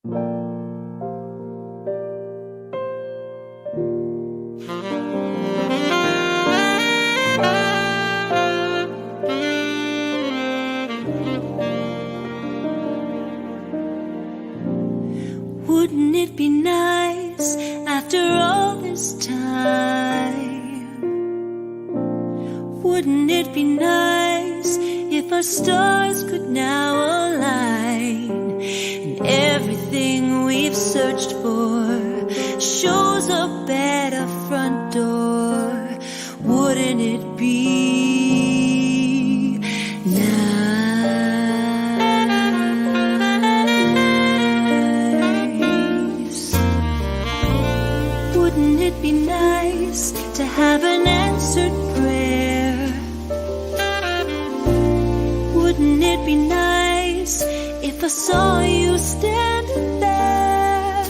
Wouldn't it be nice after all this time? Wouldn't it be nice if our stars could now align and everything we've searched for shows up at our front door? Wouldn't it be nice? Wouldn't it be nice to have an answered prayer? Wouldn't it be nice if I saw you standing there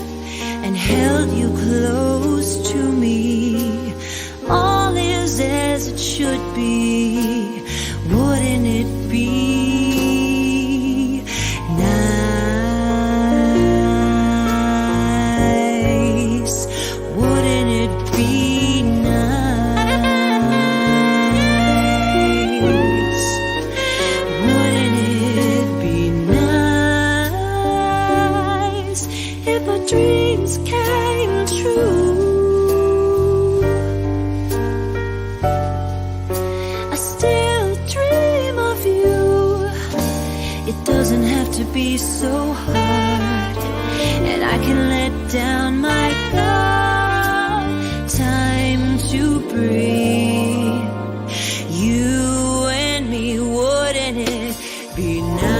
and held you close to me? All is as it should be. Wouldn't it be nice? Wouldn't it be nice? Wouldn't it be nice if our dreams came true? I still dream of you. It doesn't have to be so hard, and I can let down my guard. Time to breathe. You and me, wouldn't it be nice?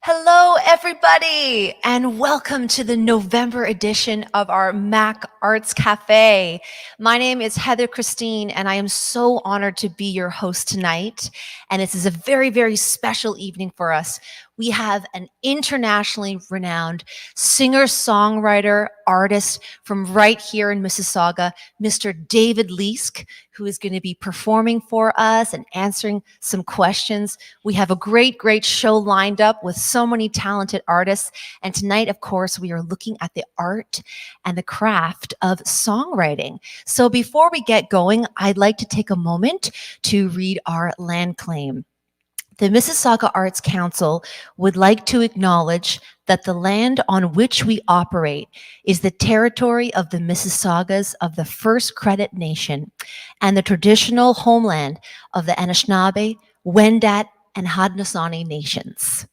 Hello, everybody, and welcome to the November edition of our MAC Arts Cafe. My name is Heather Christine, and I am so honored to be your host tonight. And this is a very, very special evening for us. We have an internationally renowned singer-songwriter, artist from right here in Mississauga, Mr. David Leask, who is going to be performing for us and answering some questions. We have a great, great show lined up with so many talented artists. And tonight, of course, we are looking at the art and the craft of songwriting. So before we get going, I'd like to take a moment to read our land claim. The Mississauga Arts Council would like to acknowledge that the land on which we operate is the territory of the Mississaugas of the First Credit Nation and the traditional homeland of the Anishinaabe, Wendat, and Haudenosaunee nations.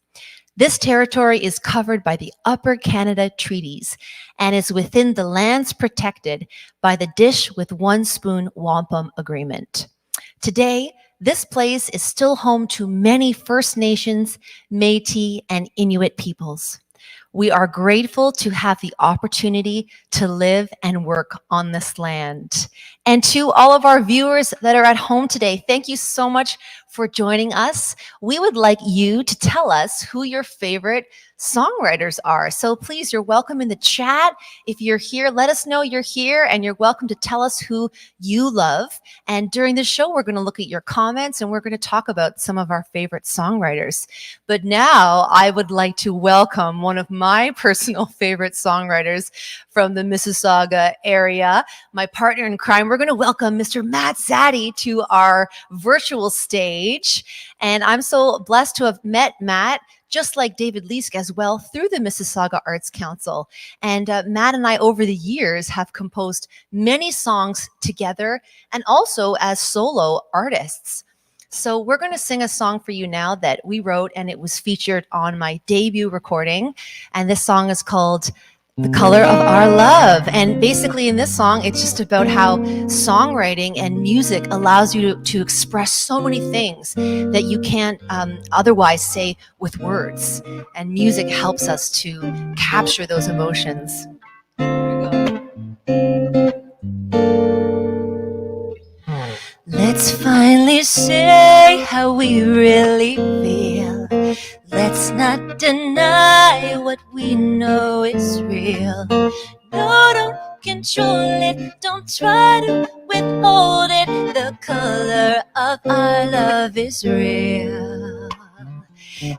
This territory is covered by the Upper Canada Treaties and is within the lands protected by the Dish with One Spoon Wampum Agreement. Today, this place is still home to many First Nations, Métis, and Inuit peoples. We are grateful to have the opportunity to live and work on this land. And to all of our viewers that are at home today, thank you so much for joining us. We would like you to tell us who your favorite songwriters are. So please, you're welcome in the chat. If you're here, let us know you're here, and you're welcome to tell us who you love. And during the show, we're going to look at your comments and we're going to talk about some of our favorite songwriters. But now I would like to welcome one of my personal favorite songwriters from the Mississauga area, my partner in crime. We're going to welcome Mr. Matt Zaddy to our virtual stage. And I'm so blessed to have met Matt, just like David Leask as well, through the Mississauga Arts Council. And Matt and I, over the years, have composed many songs together and also as solo artists. So we're going to sing a song for you now that we wrote, and it was featured on my debut recording. And this song is called The Color of Our Love. And basically in this song, it's just about how songwriting and music allows you to express so many things that you can't otherwise say with words. And music helps us to capture those emotions. Let's finally say how we really feel. Let's not deny what we know is real. No, don't control it. Don't try to withhold it. The color of our love is real.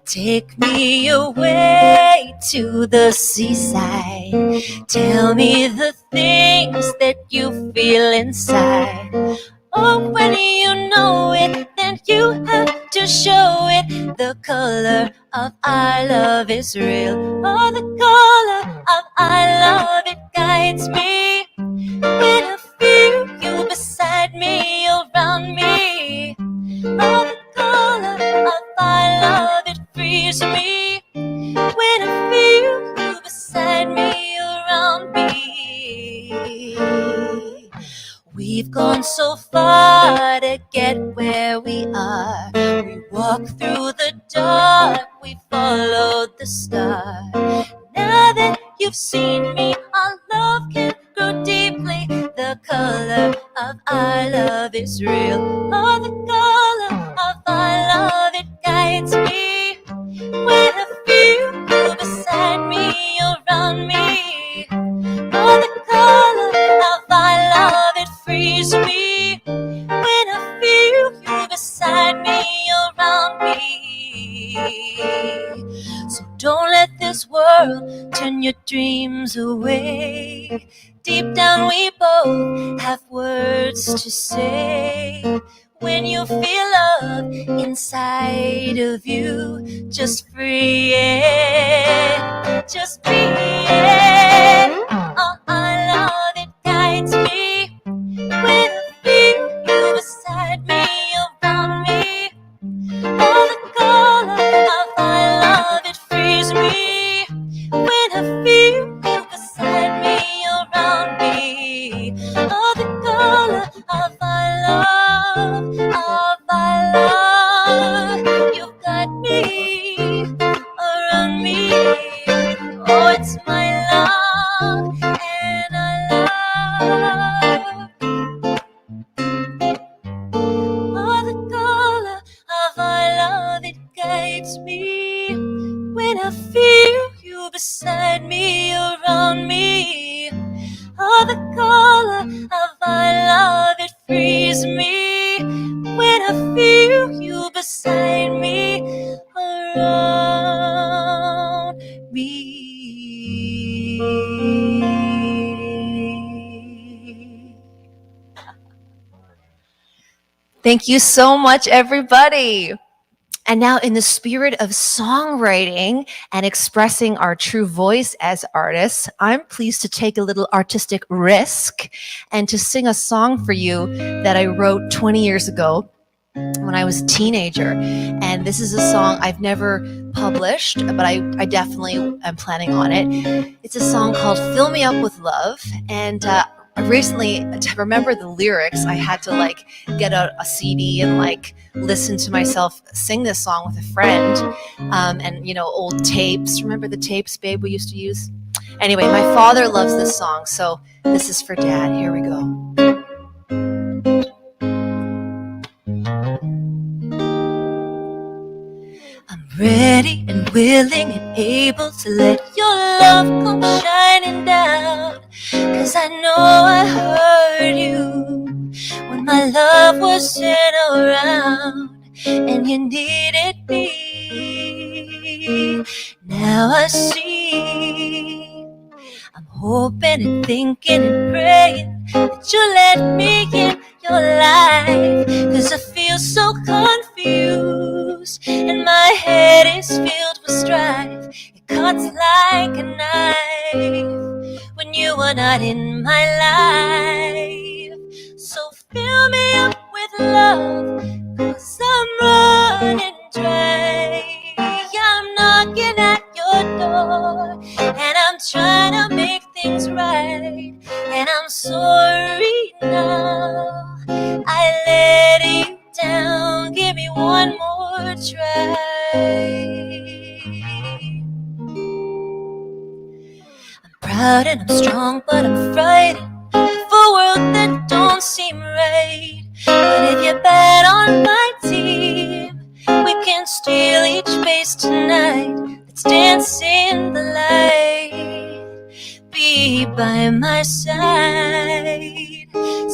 Take me away to the seaside. Tell me the things that you feel inside. Oh, when you know it, then you have to show it. The color of our love is real. Oh, the color of our love, it guides me. When I feel you beside me, around me. Oh, the color of our love, it frees me. When I feel you beside me, around me. We've gone so far to get where we are. We walk through the dark, we followed the star. Now that you've seen me, our love can grow deeply. The color of our love is real. Oh, the color of our love, it guides me. When I feel you beside me, around me. Oh, the color of our love, it frees me. When I feel you beside me, around me. So don't let this world turn your dreams away. Deep down we both have words to say. When you feel love inside of you, just free it, just be it. Oh, our love, it guides me. When I feel you beside me, around me. Oh, the color of our love, it frees me. When I feel you beside me, around me. Oh, the color of our love, you've got me, around me. Oh, it's my love, and I love. Oh, the color of our love, it guides me. When I feel you beside me, around me. Oh, the color of our love, it frees me. When I feel you beside me, around me. Thank you so much, everybody. And now, in the spirit of songwriting and expressing our true voice as artists, I'm pleased to take a little artistic risk and to sing a song for you that I wrote 20 years ago when I was a teenager. And this is a song I've never published, but I definitely am planning on it. It's a song called Fill Me Up With Love. And recently, to remember the lyrics, I had to get out a CD and listen to myself sing this song with a friend. And old tapes. Remember the tapes, babe, we used to use? Anyway, my father loves this song, so this is for Dad. Here we go. I'm ready ready and willing and able to let your love come shining down. 'Cause I know I hurt you when my love wasn't around and you needed me. Now I see, I'm hoping and thinking and praying that you let me in your life. 'Cause I feel so confused and my head is filled with strife. It cuts like a knife when you are not in my life. So fill me up with love, 'cause I'm running dry. I'm knocking at your door and I'm trying to make things right. And I'm sorry now I let you down. Give me one more try. I'm proud and I'm strong, but I'm frightened of a world that don't seem right. But if you're bad on my team, we can steal each face tonight. Let's dance in the light. Be by my side.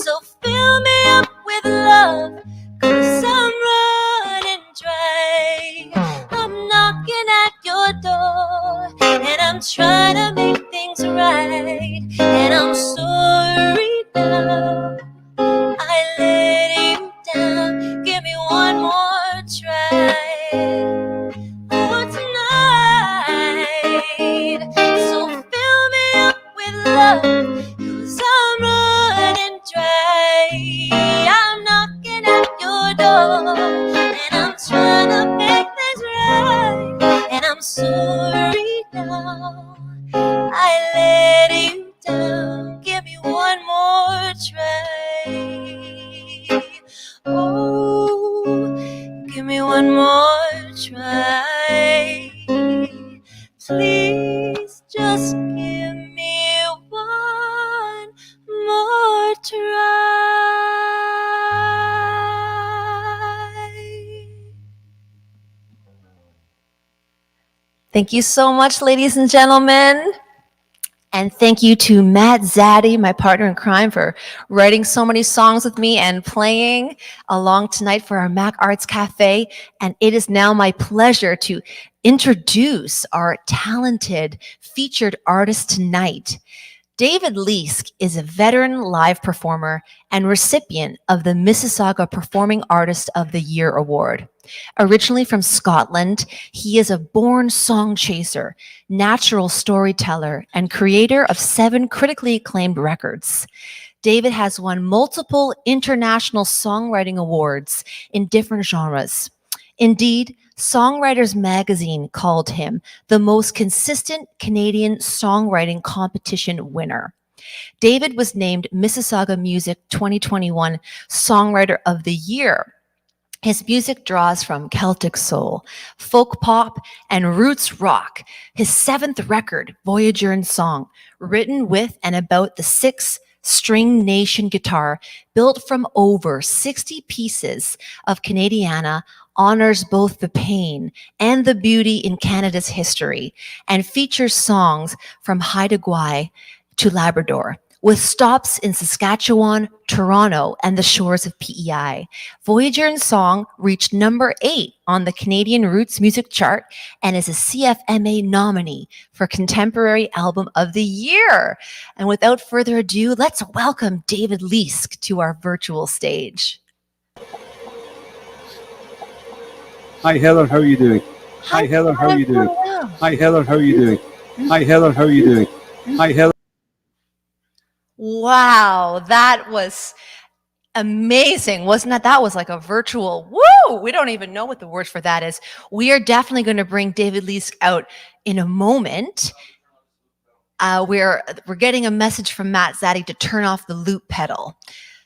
So fill me up with love, 'cause I'm running dry. I'm knocking at your door and I'm trying to make things right. And I'm sorry now I let you down. Give me one more try. Oh, tonight. So fill me up with love, 'cause I'm running dry. I'm knocking at your door and I'm trying to make things right. And I'm sorry now I let you down. Give me one more try. Oh, give me one more try. Please just give me one more try. Thank you so much, ladies and gentlemen. And thank you to Matt Zaddy, my partner in crime, for writing so many songs with me and playing along tonight for our Mac Arts Cafe. And it is now my pleasure to introduce our talented featured artist tonight. David Leask is a veteran live performer and recipient of the Mississauga Performing Artist of the Year Award. Originally from Scotland, he is a born song chaser, natural storyteller, and creator of 7 critically acclaimed records. David has won multiple international songwriting awards in different genres. Indeed, Songwriters magazine called him the most consistent Canadian songwriting competition winner. David was named Mississauga Music 2021 Songwriter of the Year. His music draws from Celtic soul, folk pop, and roots rock. His 7th record, Voyager in Song, written with and about the 6-string nation guitar, built from over 60 pieces of Canadiana, honors both the pain and the beauty in Canada's history, and features songs from Haida Gwaii to Labrador, with stops in Saskatchewan, Toronto, and the shores of PEI. Voyager in Song reached number 8 on the Canadian Roots Music Chart and is a CFMA nominee for Contemporary Album of the Year. And without further ado, let's welcome David Leask to our virtual stage. Hi Heather, how are you doing? Hi Heather, how are you doing? Hi Heather, how are you doing? Hi Heather, how are you doing? Hi Heather. Wow, that was amazing, wasn't it? That was like a virtual woo. We don't even know what the word for that is. We are definitely going to bring David Leask out in a moment. We're getting a message from Matt Zaddy to turn off the loop pedal.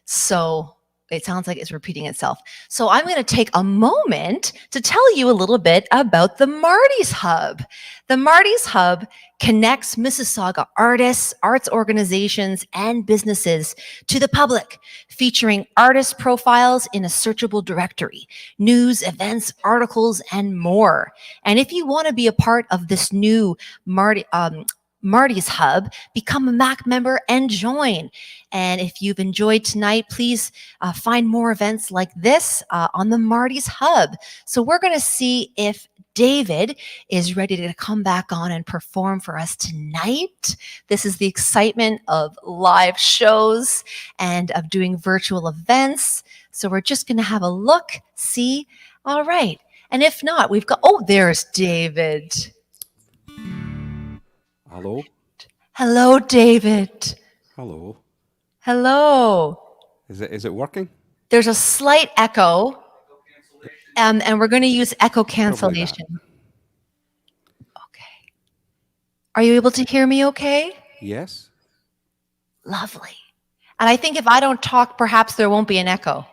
So it sounds like it's repeating itself. So I'm going to take a moment to tell you a little bit about the Marty's Hub. The Marty's Hub connects Mississauga artists, arts organizations, and businesses to the public, featuring artist profiles in a searchable directory, news, events, articles, and more. And if you want to be a part of this new Marty's Hub, become a MAC member and join. And if you've enjoyed tonight, please find more events like this on the Marty's Hub. So we're going to see if David is ready to come back on and perform for us tonight. This is the excitement of live shows and of doing virtual events. So we're just going to have a look, see. All right. And if not, we've got, oh, there's David. Hello? Hello, David. Hello. Hello. Is it working? There's a slight echo, and we're going to use echo cancellation. Okay. Are you able to hear me okay? Yes. Lovely. And I think if I don't talk, perhaps there won't be an echo.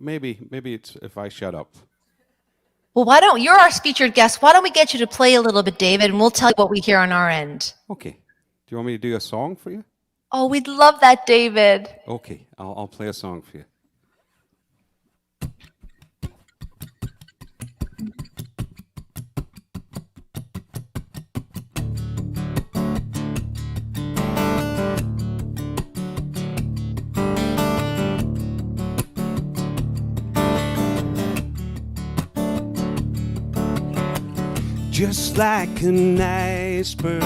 Maybe it's if I shut up. Well, you're our featured guest. Why don't we get you to play a little bit, David, and we'll tell you what we hear on our end. Okay. Do you want me to do a song for you? Oh, we'd love that, David. Okay. I'll play a song for you. Just like an iceberg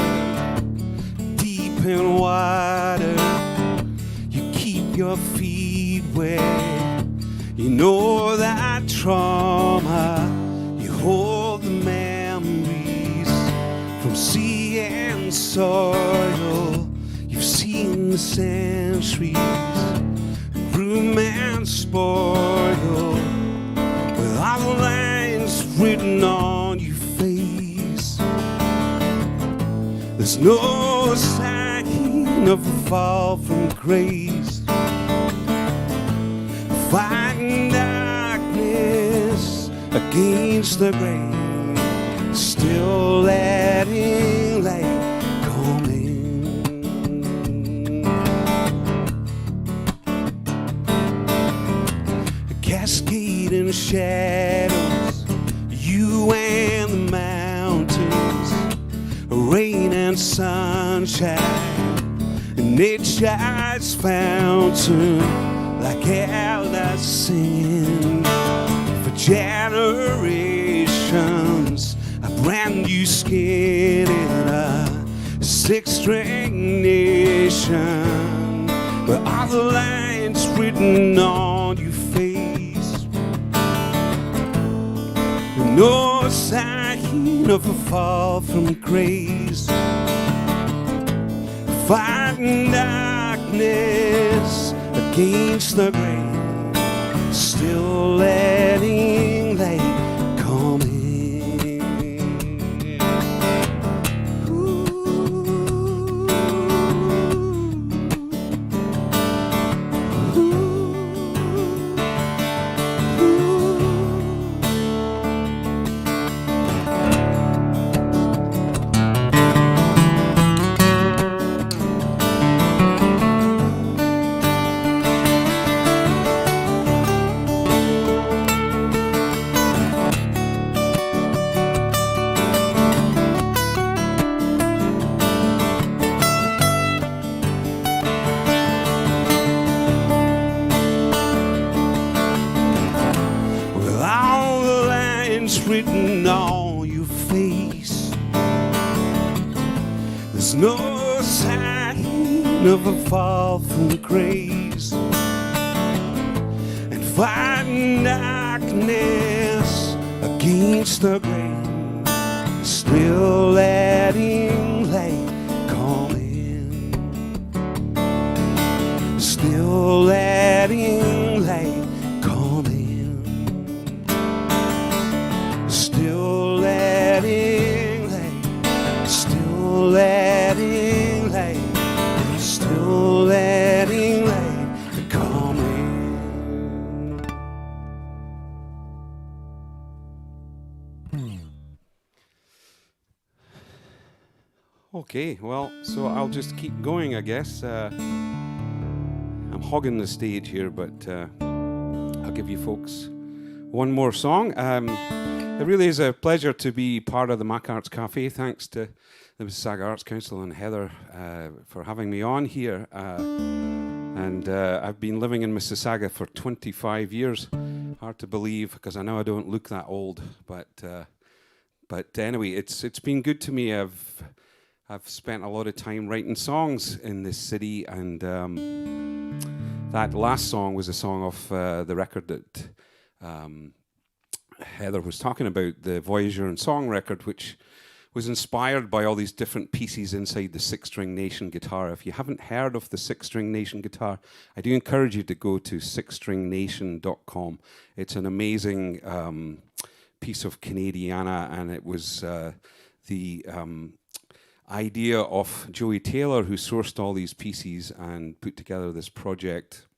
deep in water, you keep your feet wet. You know that trauma, you hold the memories from sea and soil. You've seen the centuries groom and spoil, with all the lines written on your face. There's no sign of a fall from grace. Fighting darkness against the grain, still letting light come in. Cascading shadows, you and the mountains, rain and sunshine, nature's fountain, like elders singing for generations. A brand new skin in a six-string nation, where all the lines written on your face. No sign of a fall from grace. Fighting darkness against the grain, still letting light come in. Written on your face, there's no sign of a fall from grace. And fighting darkness against the grain, still letting light come in, still letting light come in. Still letting light, still letting light, still letting light come Okay, well, so I'll just keep going, I guess. I'm hogging the stage here, but I'll give you folks one more song. It really is a pleasure to be part of the Mac Arts Cafe. Thanks to the Mississauga Arts Council and Heather for having me on here. And I've been living in Mississauga for 25 years. Hard to believe, because I know I don't look that old. But anyway, it's been good to me. I've spent a lot of time writing songs in this city, and that last song was a song off the record that Heather was talking about, the Voyager and Song record, which was inspired by all these different pieces inside the 6-string Nation guitar. If you haven't heard of the 6-string Nation guitar, I do encourage you to go to 6stringnation.com. It's an amazing piece of Canadiana, and it was the idea of Joey Taylor, who sourced all these pieces and put together this project.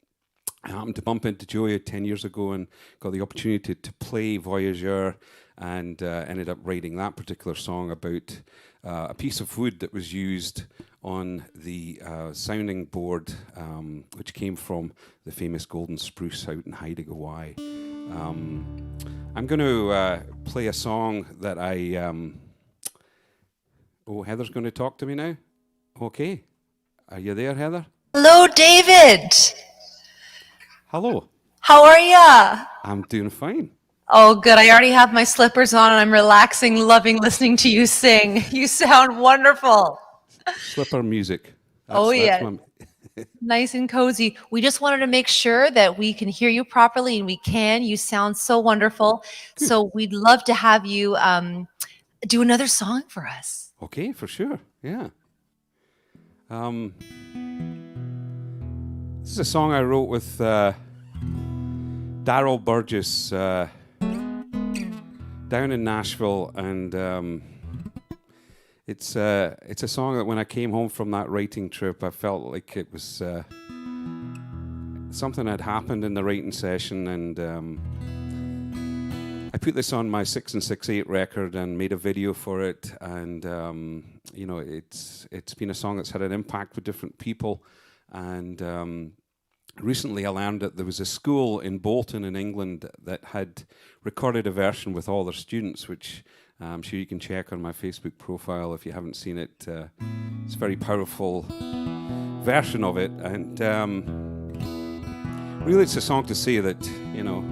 I happened to bump into Joey 10 years ago and got the opportunity to play Voyager, and ended up writing that particular song about a piece of wood that was used on the sounding board, which came from the famous golden spruce out in Haida Gwaii. I'm going to play a song that oh, Heather's going to talk to me now? Okay. Are you there, Heather? Hello, David. Hello. How are ya? I'm doing fine. Oh, good. I already have my slippers on and I'm relaxing, loving listening to you sing. You sound wonderful. Slipper music. Yeah. Nice and cozy. We just wanted to make sure that we can hear you properly, and we can. You sound so wonderful. Good. So we'd love to have you do another song for us. Okay, for sure. Yeah. This is a song I wrote with Daryl Burgess down in Nashville, and it's a song that when I came home from that writing trip, I felt like it was something had happened in the writing session, and I put this on my 6 and 6/8 record and made a video for it, and you know, it's been a song that's had an impact with different people, and recently I learned that there was a school in Bolton in England that had recorded a version with all their students, which I'm sure you can check on my Facebook profile if you haven't seen it. It's a very powerful version of it, and really it's a song to say that, you know,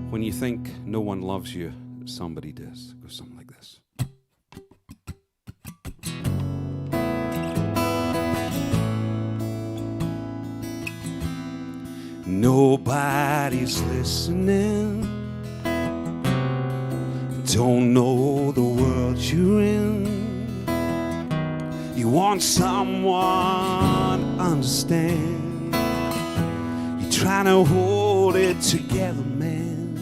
when you think no one loves you, somebody does. It goes something like this. Nobody's listening, don't know the world you're in. You want someone to understand, you're trying to hold it together, man,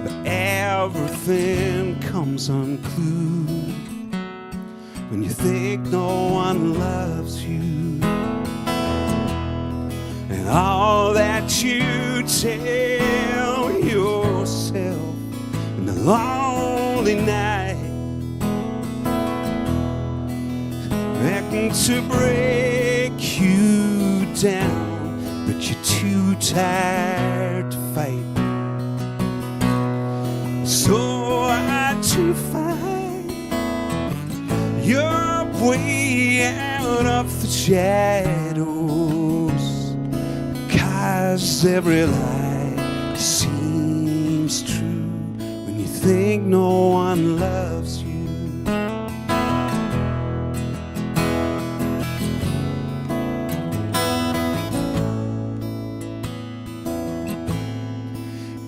but everything comes unglued when you think no one loves you. And all that you tell yourself in the lonely night, begging to break you down, but you're too tired to fight. So hard to find your way out of the shadows, 'cause every lie seems true when you think no one loves you.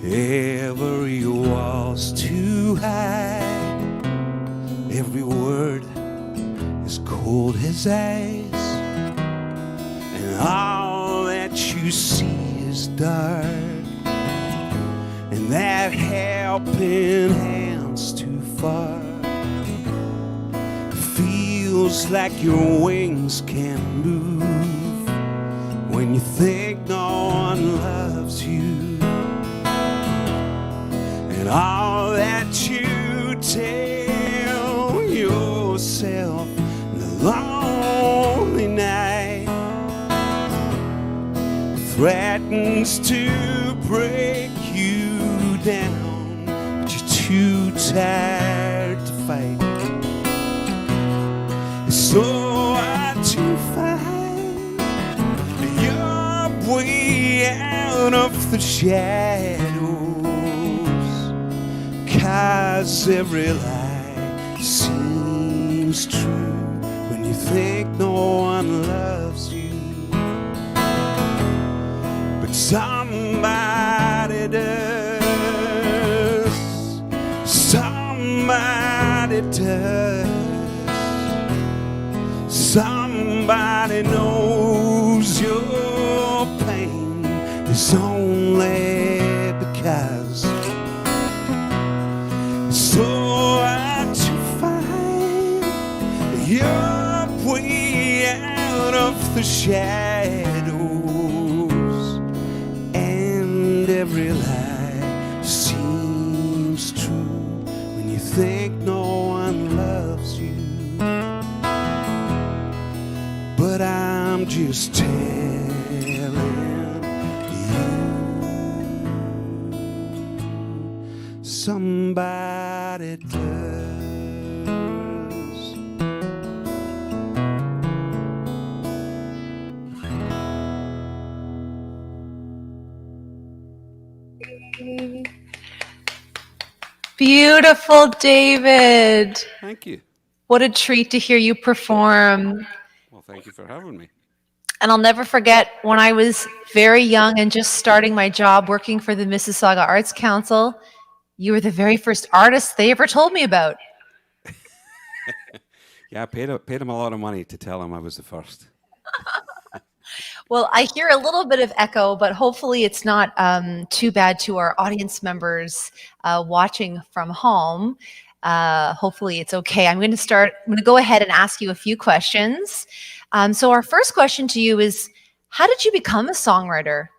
Every wall's too high, every word is cold as ice, and all that you see is dark, and that helping hand's too far. Feels like your wings can't move when you think no one loves you. And all that you tell yourself in the lonely night threatens to break you down, but you're too tired to fight. So hard to find your way out of the shadows, 'cause every lie seems true when you think no one loves you. But somebody does. Somebody does. Somebody knows your pain is only because it's so hard to find your way out of the shadows, and every lie seems true when you think no one loves you. But I'm just telling you, somebody does. Beautiful, David. Thank you. What a treat to hear you perform. Well, thank you for having me. And I'll never forget when I was very young and just starting my job working for the Mississauga Arts Council, you were the very first artist they ever told me about. Yeah, I paid him a lot of money to tell him I was the first. Well, I hear a little bit of echo, but hopefully it's not too bad to our audience members watching from home. Hopefully it's okay. I'm going to go ahead and ask you a few questions. So our first question to you is, how did you become a songwriter?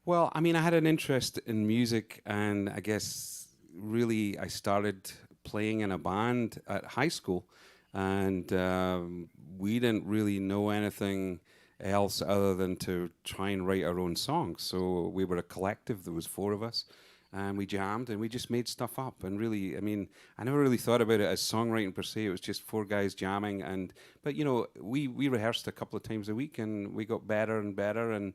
Well, I mean, I had an interest in music, and I guess really I started playing in a band at high school, and we didn't really know anything else other than to try and write our own songs. So we were a collective. There was 4 of us, and we jammed and we just made stuff up. And really, I mean, I never really thought about it as songwriting per se. It was just 4 guys jamming. But you know, we rehearsed a couple of times a week, and we got better and better, and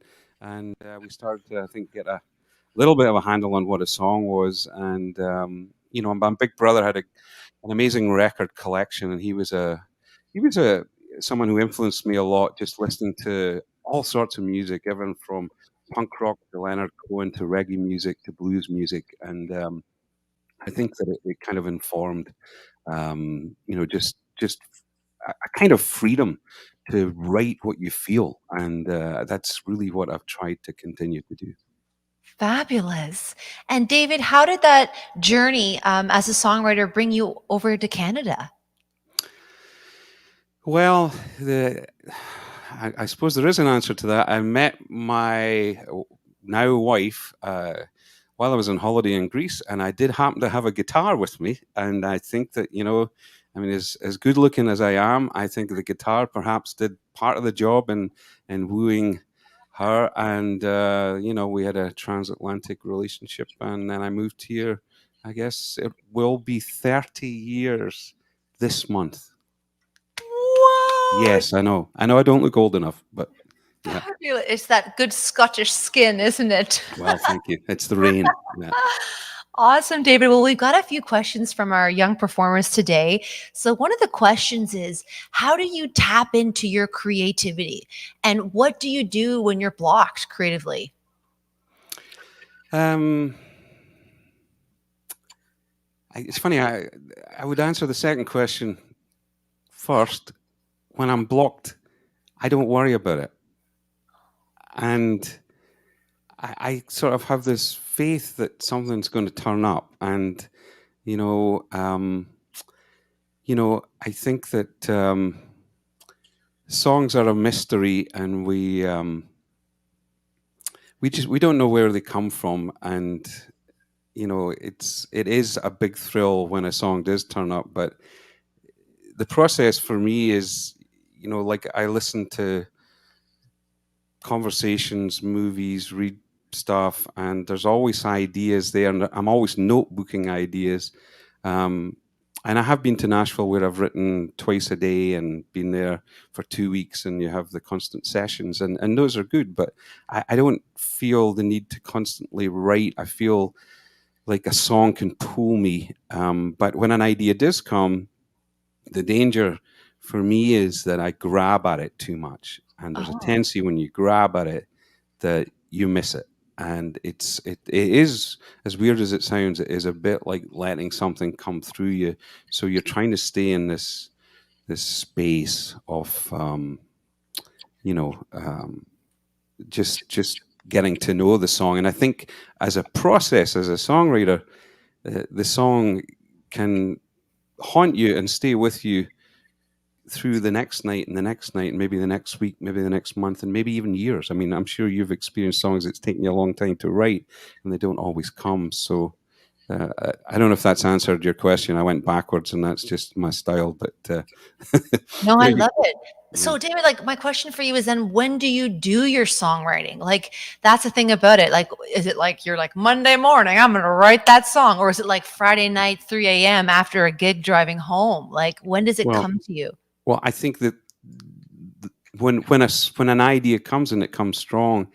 we started to, I think, get a little bit of a handle on what a song was. And you know, my big brother had an amazing record collection, and he was someone who influenced me a lot, just listening to all sorts of music, everything from punk rock to Leonard Cohen to reggae music to blues music. And I think that it kind of informed, you know, just a kind of freedom to write what you feel. And that's really what I've tried to continue to do. Fabulous. And David, how did that journey as a songwriter bring you over to Canada? Well, I suppose there is an answer to that. I met my now wife while I was on holiday in Greece, and I did happen to have a guitar with me. And I think that, you know, I mean, as good looking as I am, I think the guitar perhaps did part of the job in wooing her. And, you know, we had a transatlantic relationship, and then I moved here. I guess it will be 30 years this month. Whoa! Yes, I know. I don't look old enough, but yeah. Fabulous. It's that good Scottish skin, isn't it? Well, thank you. It's the rain. Yeah. Awesome, David. Well, we've got a few questions from our young performers today. So one of the questions is, how do you tap into your creativity? And what do you do when you're blocked creatively? It's funny. I would answer the second question first. When I'm blocked, I don't worry about it. And I sort of have this faith that something's going to turn up. And, you know, I think that songs are a mystery, and we don't know where they come from. And it is a big thrill when a song does turn up, but the process for me is, like I listen to conversations, movies, read stuff, and there's always ideas there, and I'm always notebooking ideas. Um, and I have been to Nashville where I've written twice a day and been there for 2 weeks, and you have the constant sessions, and those are good. But I don't feel the need to constantly write. I feel like a song can pull me. But when an idea does come, the danger for me is that I grab at it too much, and there's a Oh. tendency when you grab at it that you miss it. And it is, as weird as it sounds, it is a bit like letting something come through you. So you're trying to stay in this space of just getting to know the song. And I think as a process, as a songwriter, the song can haunt you and stay with you through the next night and the next night and maybe the next week, maybe the next month, and maybe even years. I mean, I'm sure you've experienced songs that's taken you a long time to write and they don't always come. So I don't know if that's answered your question. I went backwards and that's just my style, but No, I there you love go. it. So, David, like my question for you is then when do you do your songwriting? Like that's the thing about it. Like, is it like you're like Monday morning, I'm gonna write that song, or is it like Friday night, 3 a.m. after a gig driving home? Like, when does it Well, come to you? well, I think that when an idea comes and it comes strong,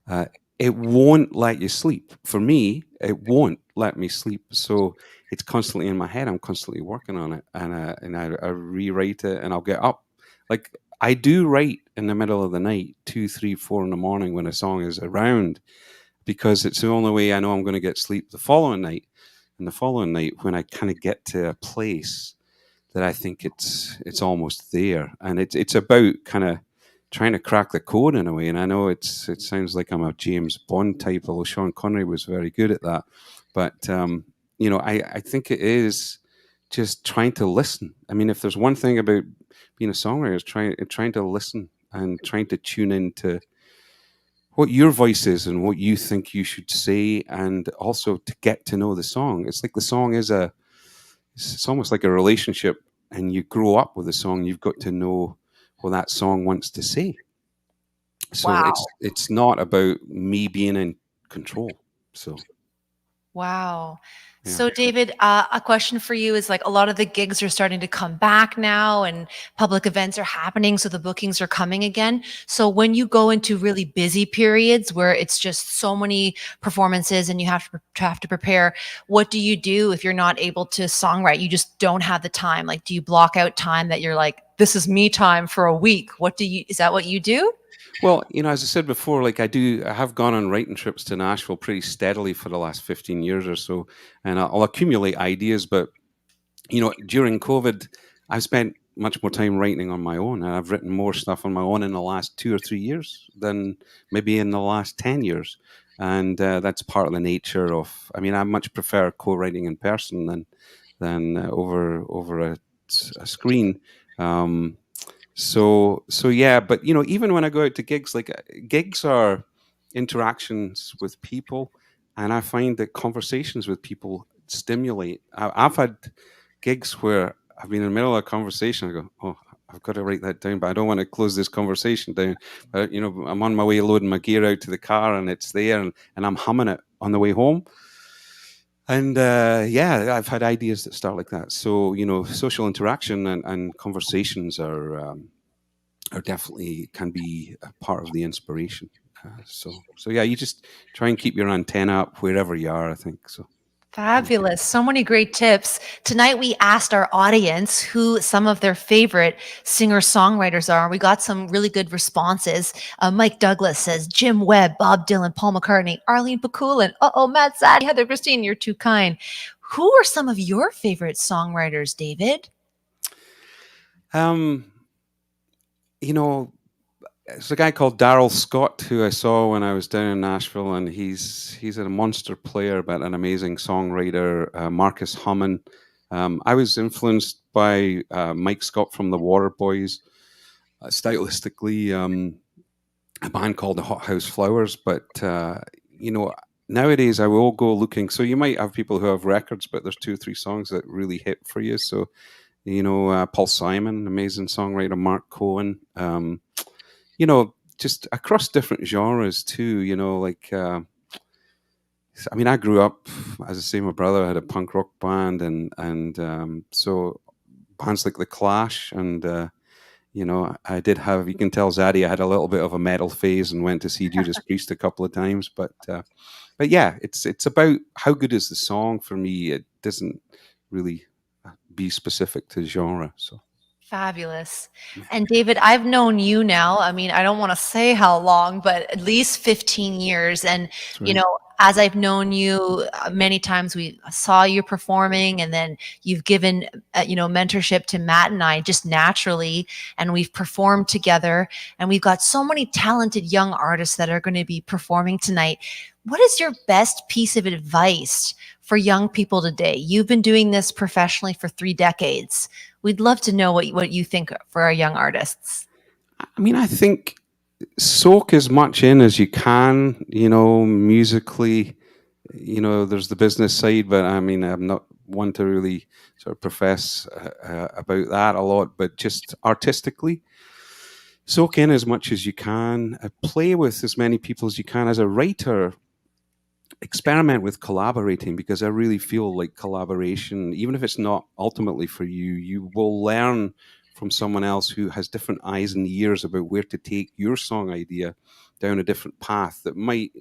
uh, it won't let you sleep. For me, it won't let me sleep. So it's constantly in my head. I'm constantly working on it, and I rewrite it, and I'll get up. Like I do write in the middle of the night, 2, 3, 4 in the morning when a song is around, because it's the only way I know I'm going to get sleep the following night. And the following night, when I kind of get to a place that I think it's almost there, and it's about kind of trying to crack the code in a way. And I know it sounds like I'm a James Bond type, although Sean Connery was very good at that. But I think it is just trying to listen. I mean, if there's one thing about being a songwriter, is trying to listen and trying to tune into what your voice is and what you think you should say, and also to get to know the song. It's like the song is it's almost like a relationship, and you grow up with a song. You've got to know what that song wants to say. So Wow. it's not about me being in control. So Wow. yeah. So, David, a question for you is like a lot of the gigs are starting to come back now and public events are happening. So the bookings are coming again. So when you go into really busy periods where it's just so many performances and you have to prepare, what do you do if you're not able to songwrite? You just don't have the time. Like, do you block out time that you're like, this is me time for a week? Is that what you do? Well, as I said before, like I have gone on writing trips to Nashville pretty steadily for the last 15 years or so, and I'll accumulate ideas. But during COVID, I've spent much more time writing on my own, and I've written more stuff on my own in the last 2 or 3 years than maybe in the last 10 years. And that's part of the nature of. I mean, I much prefer co-writing in person than over a screen. So yeah, but even when I go out to gigs, like gigs are interactions with people, and I find that conversations with people stimulate. I've had gigs where I've been in the middle of a conversation. I go, oh, I've got to write that down, but I don't want to close this conversation down. But I'm on my way loading my gear out to the car, and it's there, and I'm humming it on the way home. And yeah, I've had ideas that start like that. So social interaction and conversations are definitely can be a part of the inspiration. So yeah, you just try and keep your antenna up wherever you are, I think. So Fabulous. So many great tips. Tonight, we asked our audience who some of their favorite singer-songwriters are. We got some really good responses. Mike Douglas says, Jim Webb, Bob Dylan, Paul McCartney, Arlene Pakulin. Uh-oh, Matt Sadie, Heather Christine, you're too kind. Who are some of your favorite songwriters, David? There's a guy called Daryl Scott who I saw when I was down in Nashville, and he's a monster player, but an amazing songwriter. Marcus Hummin. I was influenced by Mike Scott from the Waterboys, stylistically, a band called the Hot House Flowers. But nowadays I will go looking. So you might have people who have records, but there's 2 or 3 songs that really hit for you. So, Paul Simon, amazing songwriter, Mark Cohen, just across different genres too, I grew up, as I say, my brother had a punk rock band, and so bands like The Clash, and I did have. You can tell Zadie I had a little bit of a metal phase and went to see Judas Priest a couple of times, but yeah, it's about how good is the song for me. It doesn't really be specific to genre. So. Fabulous. And David, I've known you now, I mean, I don't want to say how long, but at least 15 years. And, Right. as I've known you, many times we saw you performing, and then you've given, mentorship to Matt and I just naturally, and we've performed together, and we've got so many talented young artists that are going to be performing tonight. What is your best piece of advice for young people today? You've been doing this professionally for 3 decades. We'd love to know what you think for our young artists. I think soak as much in as you can, musically. There's the business side, but I'm not one to really sort of profess about that a lot, but just artistically, soak in as much as you can, play with as many people as you can. As a writer, experiment with collaborating, because I really feel like collaboration, even if it's not ultimately for you, you will learn from someone else who has different eyes and ears about where to take your song idea down a different path that might,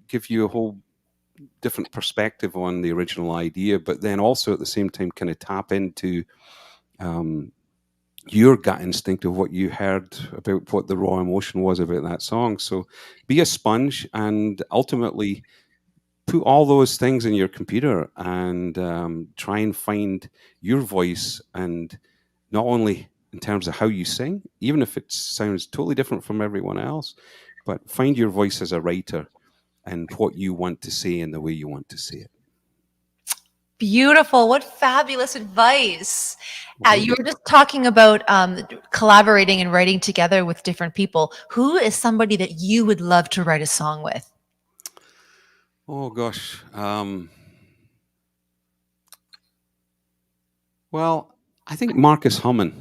give you a whole different perspective on the original idea, but then also at the same time kind of tap into your gut instinct of what you heard about what the raw emotion was about that song. So be a sponge and ultimately put all those things in your computer and try and find your voice, and not only in terms of how you sing, even if it sounds totally different from everyone else, but find your voice as a writer and what you want to say and the way you want to say it. Beautiful. What fabulous advice. You were just talking about collaborating and writing together with different people. Who is somebody that you would love to write a song with? Oh, gosh. Well, I think Marcus Hummin.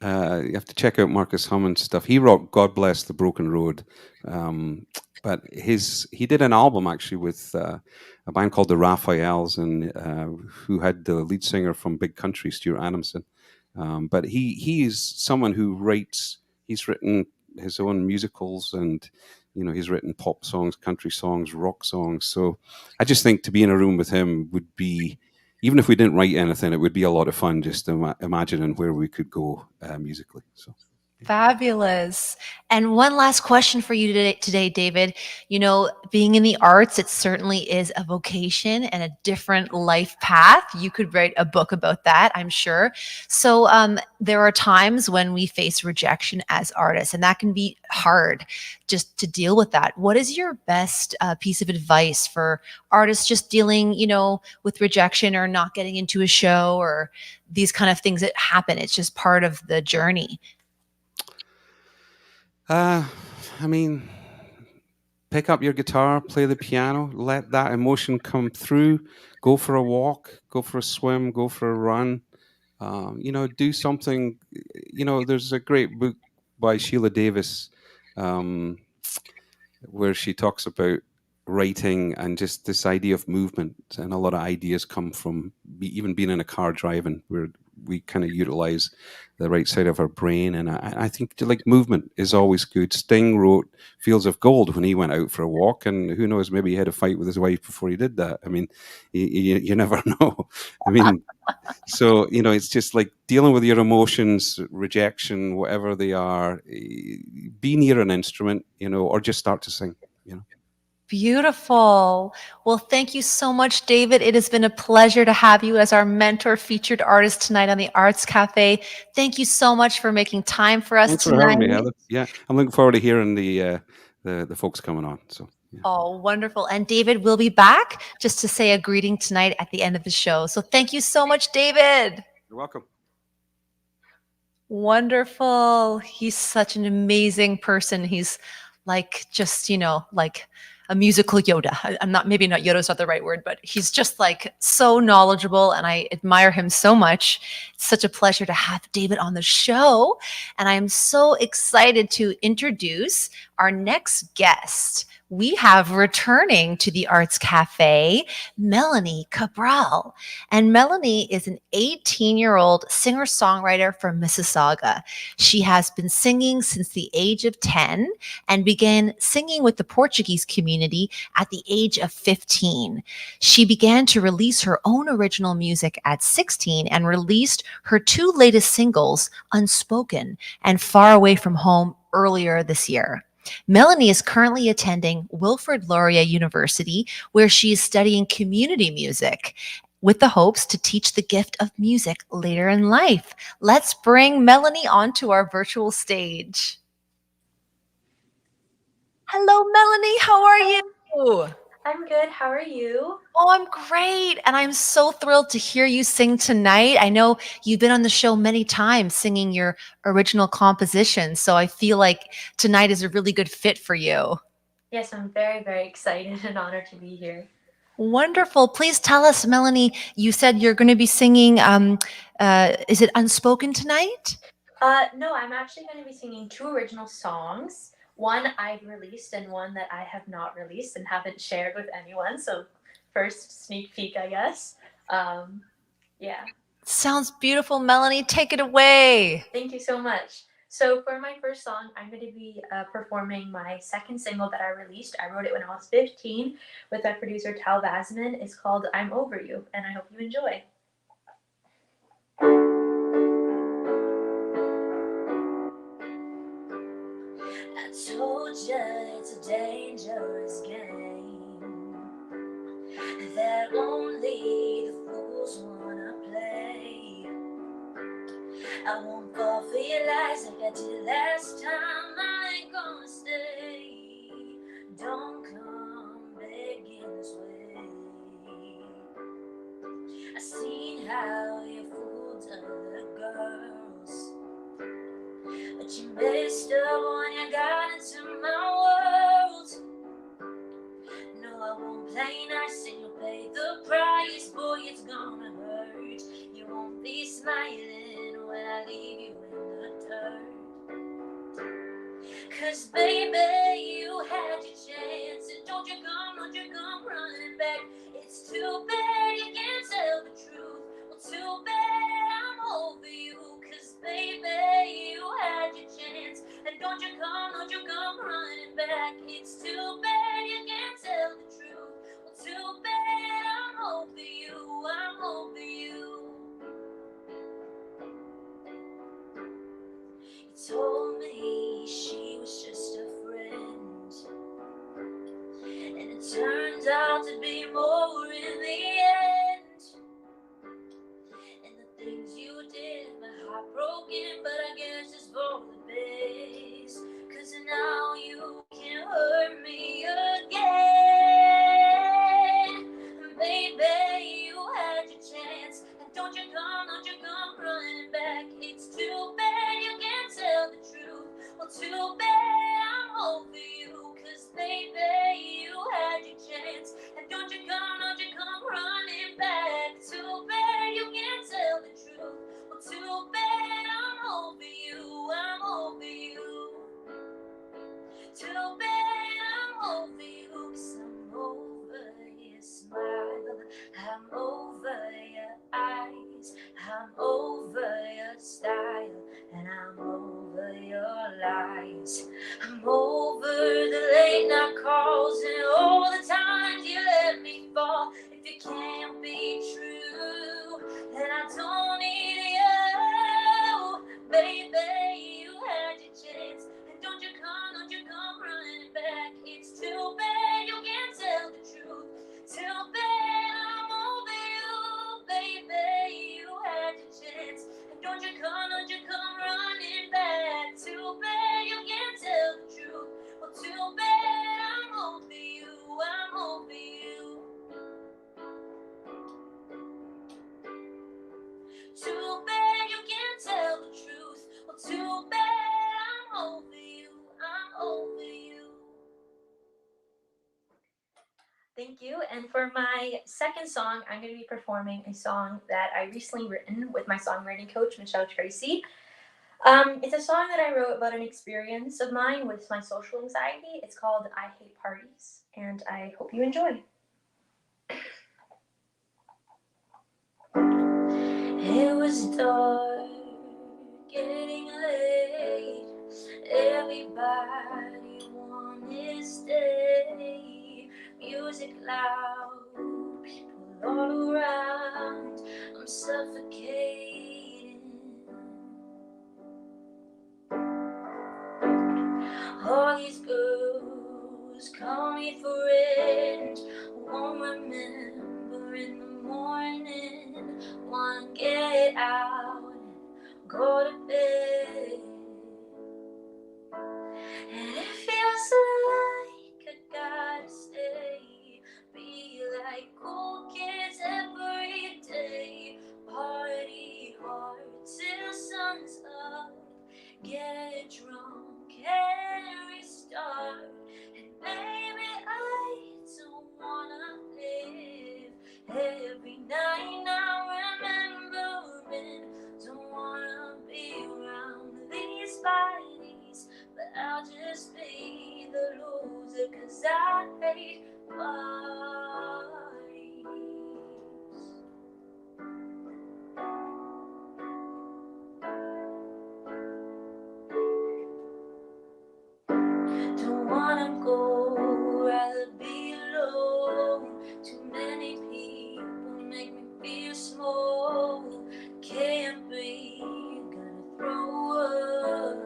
You have to check out Marcus Hummin's stuff. He wrote "God Bless the Broken Road," but he did an album actually with a band called the Raphaels, and who had the lead singer from Big Country, Stuart Adamson. But he is someone who writes. He's written his own musicals, and he's written pop songs, country songs, rock songs. So I just think to be in a room with him would be, even if we didn't write anything, it would be a lot of fun just imagining where we could go musically. So. Fabulous. And one last question for you today, David. Being in the arts, it certainly is a vocation and a different life path. You could write a book about that, I'm sure. So there are times when we face rejection as artists, and that can be hard just to deal with that. What is your best piece of advice for artists just dealing, with rejection or not getting into a show or these kind of things that happen? It's just part of the journey. Pick up your guitar, play the piano, let that emotion come through, go for a walk, go for a swim, go for a run, do something. There's a great book by Sheila Davis where she talks about writing and just this idea of movement, and a lot of ideas come from even being in a car driving, where we kind of utilize the right side of our brain. And I think movement is always good. Sting wrote Fields of Gold when he went out for a walk, and who knows, maybe he had a fight with his wife before he did that. You never know. So, it's just like dealing with your emotions, rejection, whatever they are, be near an instrument, or just start to sing, Beautiful. Well, thank you so much, David. It has been a pleasure to have you as our mentor featured artist tonight on the Arts Cafe. Thank you so much for making time for us Thanks tonight. for having me, Heather. Yeah, I'm looking forward to hearing the folks coming on. So. Yeah. Oh, wonderful. And David will be back just to say a greeting tonight at the end of the show. So thank you so much, David. You're welcome. Wonderful. He's such an amazing person. He's just, a musical Yoda. I'm not, maybe not Yoda's not the right word, but he's just like so knowledgeable and I admire him so much. It's such a pleasure to have David on the show. And I am so excited to introduce our next guest. We have returning to the Arts Cafe, Melanie Cabral. And Melanie is an 18-year-old singer-songwriter from Mississauga. She has been singing since the age of 10 and began singing with the Portuguese community at the age of 15. She began to release her own original music at 16 and released her two latest singles, Unspoken and Far Away from Home, earlier this year. Melanie is currently attending Wilfrid Laurier University, where she is studying community music with the hopes to teach the gift of music later in life. Let's bring Melanie onto our virtual stage. Hello, Melanie. How are you? I'm good. How are you? Oh, I'm great. And I'm so thrilled to hear you sing tonight. I know you've been on the show many times singing your original compositions. So I feel like tonight is a really good fit for you. Yes, I'm very, very excited and honored to be here. Wonderful. Please tell us, Melanie, you said you're going to be singing, is it Unspoken tonight? No, I'm actually going to be singing two original songs. One I've released and one that I have not released and haven't shared with anyone. So first sneak peek, I guess. Yeah. Sounds beautiful, Melanie. Take it away. Thank you so much. So for my first song, I'm going to be performing my second single that I released. I wrote it when I was 15 with my producer Tal Vasman. It's called I'm Over You, and I hope you enjoy. I told you it's a dangerous game that only the fools wanna play. I won't fall for your lies like I did last time. I ain't gonna stay. Don't come begging this way. I seen how you fooled other girls, but you messed up when you got into my world. No, I won't play nice and you'll pay the price. Boy, it's gonna hurt. You won't be smiling when I leave you in the dirt. 'Cause baby, you had your chance, and don't you come running back. It's too bad you can't tell the truth. Well, too bad I'm over you. 'Cause baby, you had your chance, and don't you come running back. It's too bad you can't tell the truth. Well, too bad I'm over you. I'm over you. You told me she was just a friend, and it turned out to be more in the end. And the things you did, my heart broken, but I guess it's for the best. 'Cause now you can hurt me again. Baby, you had your chance, and don't you come running back. It's too bad you can't tell the truth. Well, too bad I'm over you. 'Cause baby, you had your chance, and don't you come running back. Too bad you can't tell the truth. Well, too bad I'm over you. I'm over you. Too bad I'm over you. 'Cause I'm over your smile, I'm over your eyes, I'm over your style, and I'm over your lies. I'm over the late night calls and all the times you let me fall. If it can't be true, then I don't need you. Baby, you had your chance, and don't you come running back. It's too bad you can't tell the truth. Too bad I'm over you. Baby, you had your chance, and don't you come running back. Too bad you can't tell the truth. Well, too bad I'm over you. Thank you. And for my second song, I'm going to be performing a song that I recently written with my songwriting coach, Michelle Tracy. It's a song that I wrote about an experience of mine with my social anxiety. It's called I Hate Parties, and I hope you enjoy. It was dark, getting late. Everybody wanted to stay. Music loud, people all around. I'm suffocating. All these girls call me friend. Won't remember in the morning. Wanna get out and go to bed. And it feels like I gotta stay. Be like cool kids every day. Party hard till sun's up. Get drunk and restart. And baby, I don't wanna live. Every night I'm remembering. Don't wanna be around these bodies. But I'll just be the loser, 'cause I hate parties. Don't wanna go, rather be alone. Too many people make me feel small. Can't breathe, gotta throw up.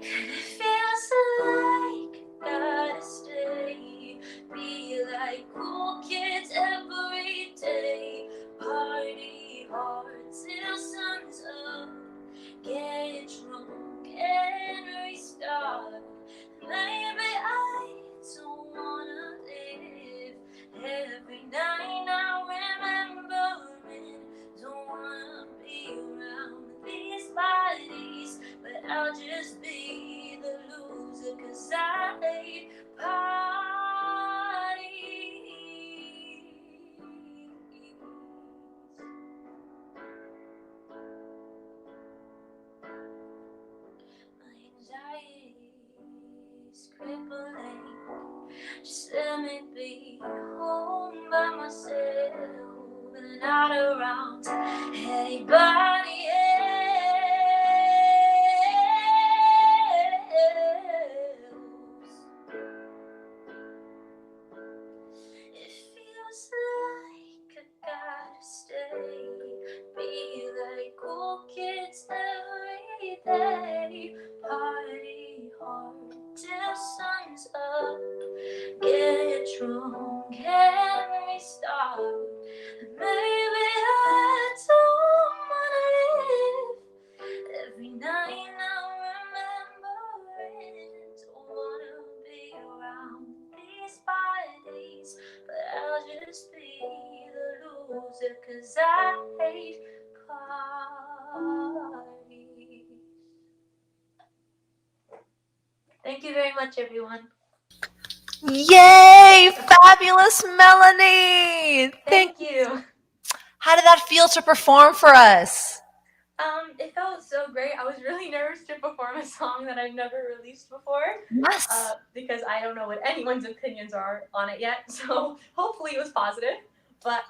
And it feels like I gotta stay. Be like cool kids every day. Party hard till sun's up. Get drunk and restart. Maybe I don't wanna live. Every night I'm remembering. Don't wanna be around these bodies. But I'll just be the loser, 'cause I hate parties. My anxiety's crippling. Just let me be home by myself and not around anybody else. It feels like I gotta stay. Be like cool kids every day. Party hard till sun's up. Get drunk and restart. Maybe I don't wanna live. Every night I'm remembering. Don't wanna be around these bodies. But I'll just be the loser, 'cause I hate parties. Thank you very much, everyone. Yay! Fabulous, Melanie! Thank you. How did that feel to perform for us? It felt so great. I was really nervous to perform a song that I've never released before. Yes. Because I don't know what anyone's opinions are on it yet. So hopefully it was positive. But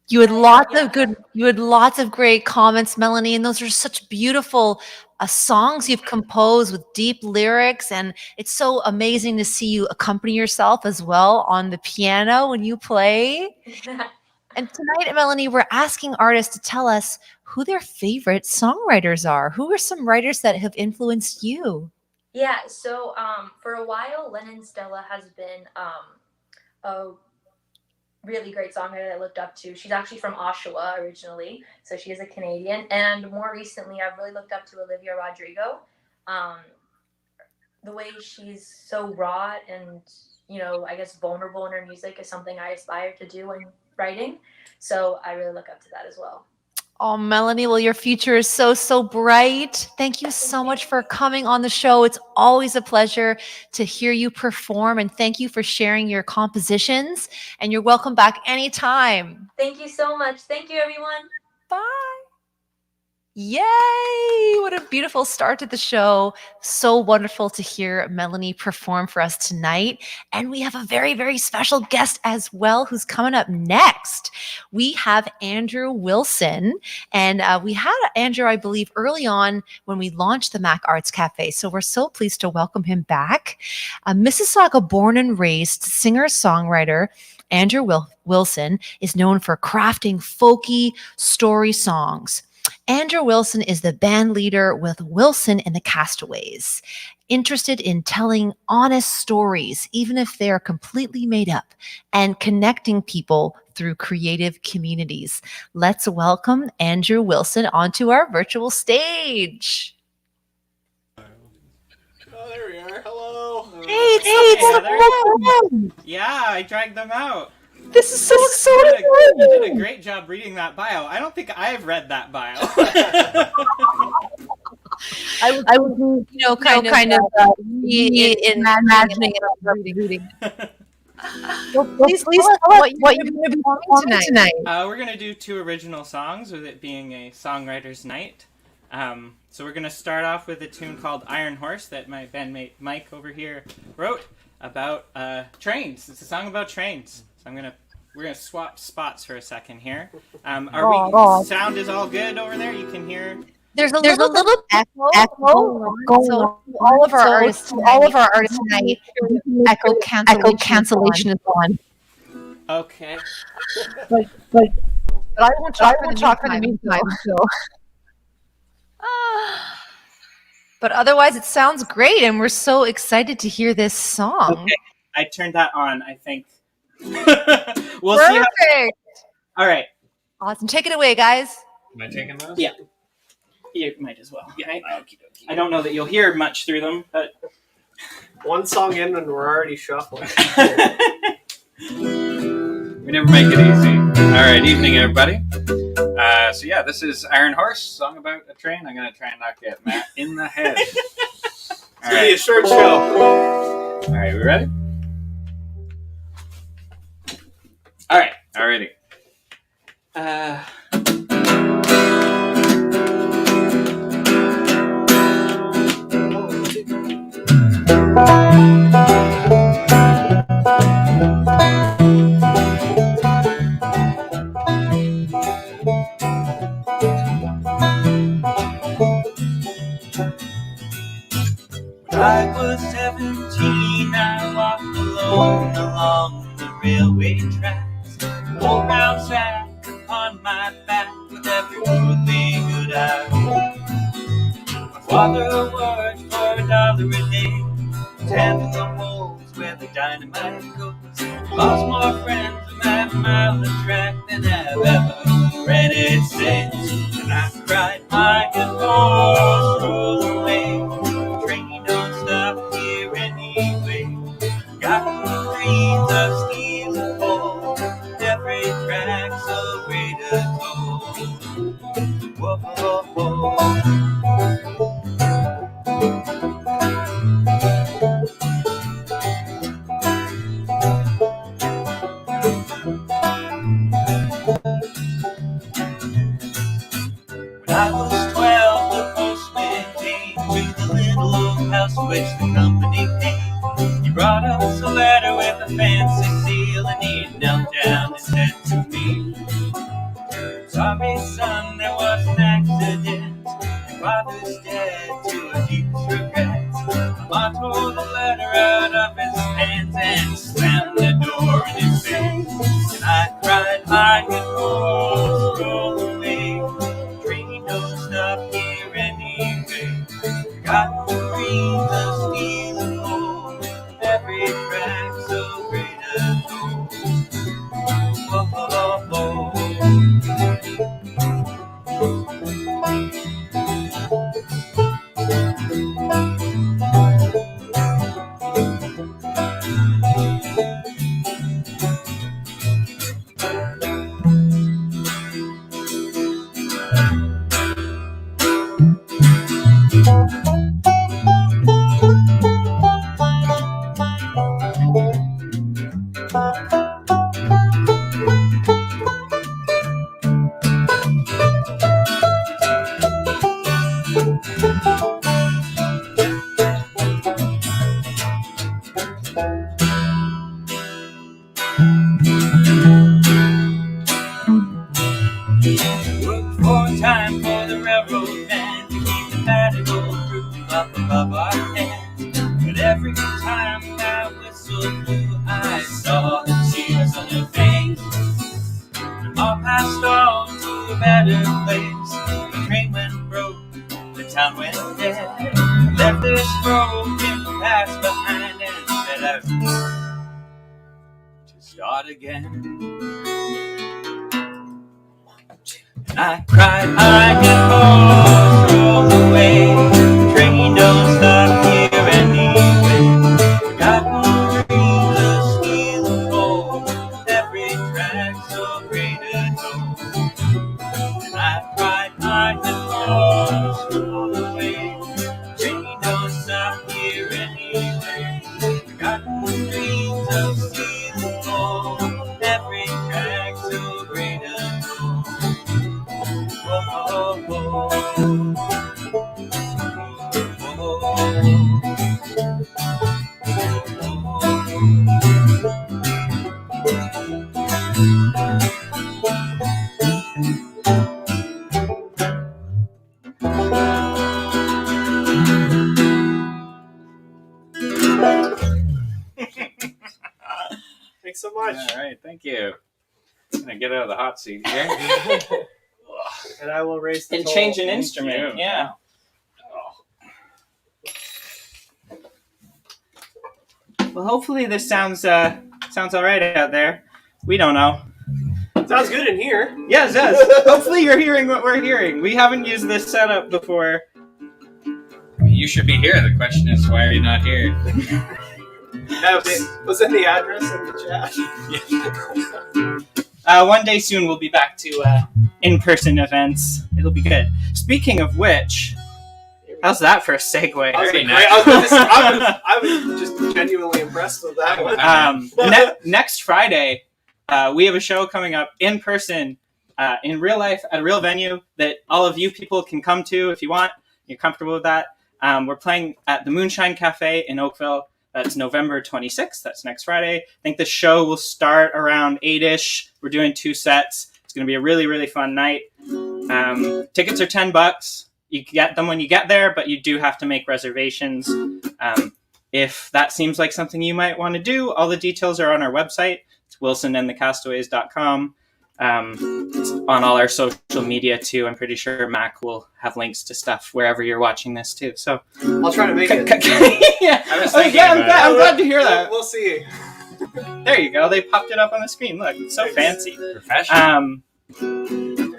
You had lots of great comments, Melanie, and those are such beautiful songs you've composed with deep lyrics, and it's so amazing to see you accompany yourself as well on the piano when you play. And tonight, Melanie, we're asking artists to tell us who their favorite songwriters are. Who are some writers that have influenced you? Yeah, so for a while, Lennon Stella has been a really great songwriter that I looked up to. She's actually from Oshawa originally, so she is a Canadian. And more recently, I've really looked up to Olivia Rodrigo. The way she's so raw and, you know, I guess vulnerable in her music is something I aspire to do when writing. So I really look up to that as well. Oh, Melanie, well, your future is so, so bright. Thank you so much for coming on the show. It's always a pleasure to hear you perform, and thank you for sharing your compositions, and you're welcome back anytime. Thank you so much. Thank you, everyone. Bye. Yay! What a beautiful start to the show. So wonderful to hear Melanie perform for us tonight. And we have a very, very special guest as well who's coming up next. We have Andrew Wilson. And we had Andrew, I believe, early on when we launched the Mac Arts Cafe. So we're so pleased to welcome him back. A Mississauga born and raised singer-songwriter, Andrew Wilson is known for crafting folky story songs. Andrew Wilson is the band leader with Wilson and the Castaways, interested in telling honest stories, even if they are completely made up, and connecting people through creative communities. Let's welcome Andrew Wilson onto our virtual stage. Oh, there we are. Hello. Hey, Yeah, I dragged them out. this is so You exciting. did a great job reading that bio. I don't think I've read that bio. I was, kind of imagining it reading. Well, please tell us what you're going to be performing tonight. We're going to do 2 original songs, with it being a songwriter's night. So we're going to start off with a tune called Iron Horse that my bandmate Mike over here wrote about trains. It's a song about trains. So we're gonna swap spots for a second here. Sound is all good over there? You can hear. There's a little echo going on. All of our artists tonight, echo cancellation is on. Okay. But I won't talk for the meantime. So. But otherwise, it sounds great, and we're so excited to hear this song. Okay, I turned that on. I think. We'll Perfect. see. All right. Awesome. Take it away, guys. Am I taking those? Yeah. You might as well. I don't know that you'll hear much through them, but One song in and we're already shuffling. We never make it easy. All right, evening, everybody. This is Iron Horse, song about a train. I'm going to try and not get Matt in the head. It's going to be a short show. All right, we ready? all right. Alrighty. I was 17, I walked alone along the railway tracks. Old brown sack upon my back with every worldly good I own. My father worked for $1 a day, tending the holes where the dynamite goes. Lost more friends in that mile of track than I've ever rented since. And I cried, my good horse, roll away. Train don't stop here anyway. Got the breeze of steel and coal. Every track's a way to go. Whoa, whoa, whoa. When I was 12, the postman came to the little old house which the company paid. He brought us a letter with a fancy seal, and he knelt down and said to me, sorry son, there was an accident. Your father's dead to our deepest regrets. Mama tore the letter out of his hands and slammed the door in his face. And I cried, I can horse roll away. Train don't stop Worked 4 times for the railroad man to keep the medical roof up above our heads. But every time that whistle blew, I saw the tears on her face. And all passed on to a better place. The train went broke, the town went dead. Left this broken past behind and set out to start again. And I cried, I can roll away. Train don't stop here anyway. Forgotten dreams of steel and gold. Every track so great a toll. And I cried, I can roll away. Train don't stop here anyway. Forgotten dreams of steel and gold. Every track so great a toll. Oh, oh, Thanks so much. All right, thank you. I'm gonna get out of the hot seat here. And I will raise the And toll. change an Thank instrument. you. Yeah. Well, hopefully this sounds all right out there. We don't know. Sounds good in here. Yes, it does. Hopefully you're hearing what we're hearing. We haven't used this setup before. You should be here. The question is, why are you not here? Was in the address in the chat? One day soon we'll be back to in-person events. It'll be good. Speaking of which, how's that for a segue? Very I was just genuinely impressed with that one. Next Friday, we have a show coming up in person, in real life, at a real venue that all of you people can come to if you want. You're comfortable with that. We're playing at the Moonshine Cafe in Oakville. That's November 26th. That's next Friday. I think the show will start around 8-ish. We're doing 2 sets. It's going to be a really, really fun night. Tickets are $10. You can get them when you get there, but you do have to make reservations. If that seems like something you might want to do, all the details are on our website. It's wilsonandthecastaways.com. It's on all our social media too. I'm pretty sure Mac will have links to stuff wherever you're watching this too. So I'll try to make it. Yeah, I was thinking I'm about I'm glad to hear that. We'll see. There you go. They popped it up on the screen. Look, it's so fancy. Professional.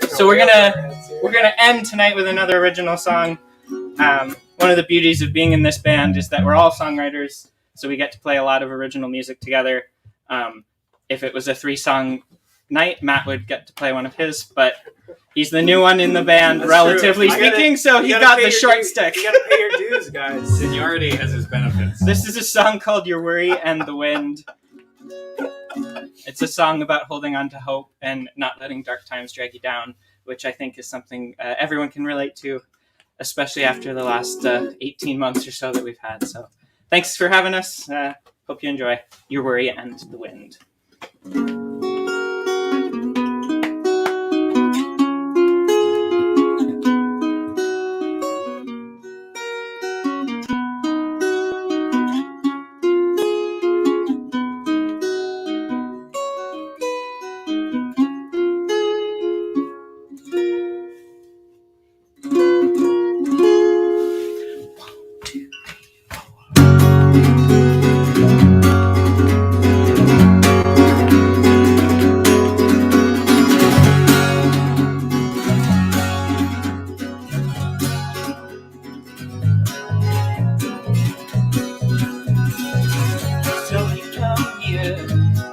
So we're gonna end tonight with another original song. One of the beauties of being in this band is that we're all songwriters, so we get to play a lot of original music together. If it was a 3-song night, Matt would get to play one of his, but he's the new one in the band, That's relatively true. speaking, so he got the short stick. You gotta pay your dues, guys. Seniority has its benefits. This is a song called Your Worry and the Wind. It's a song about holding on to hope and not letting dark times drag you down, which I think is something everyone can relate to, especially after the last 18 months or so that we've had. So thanks for having us. Hope you enjoy Your Worry and the Wind.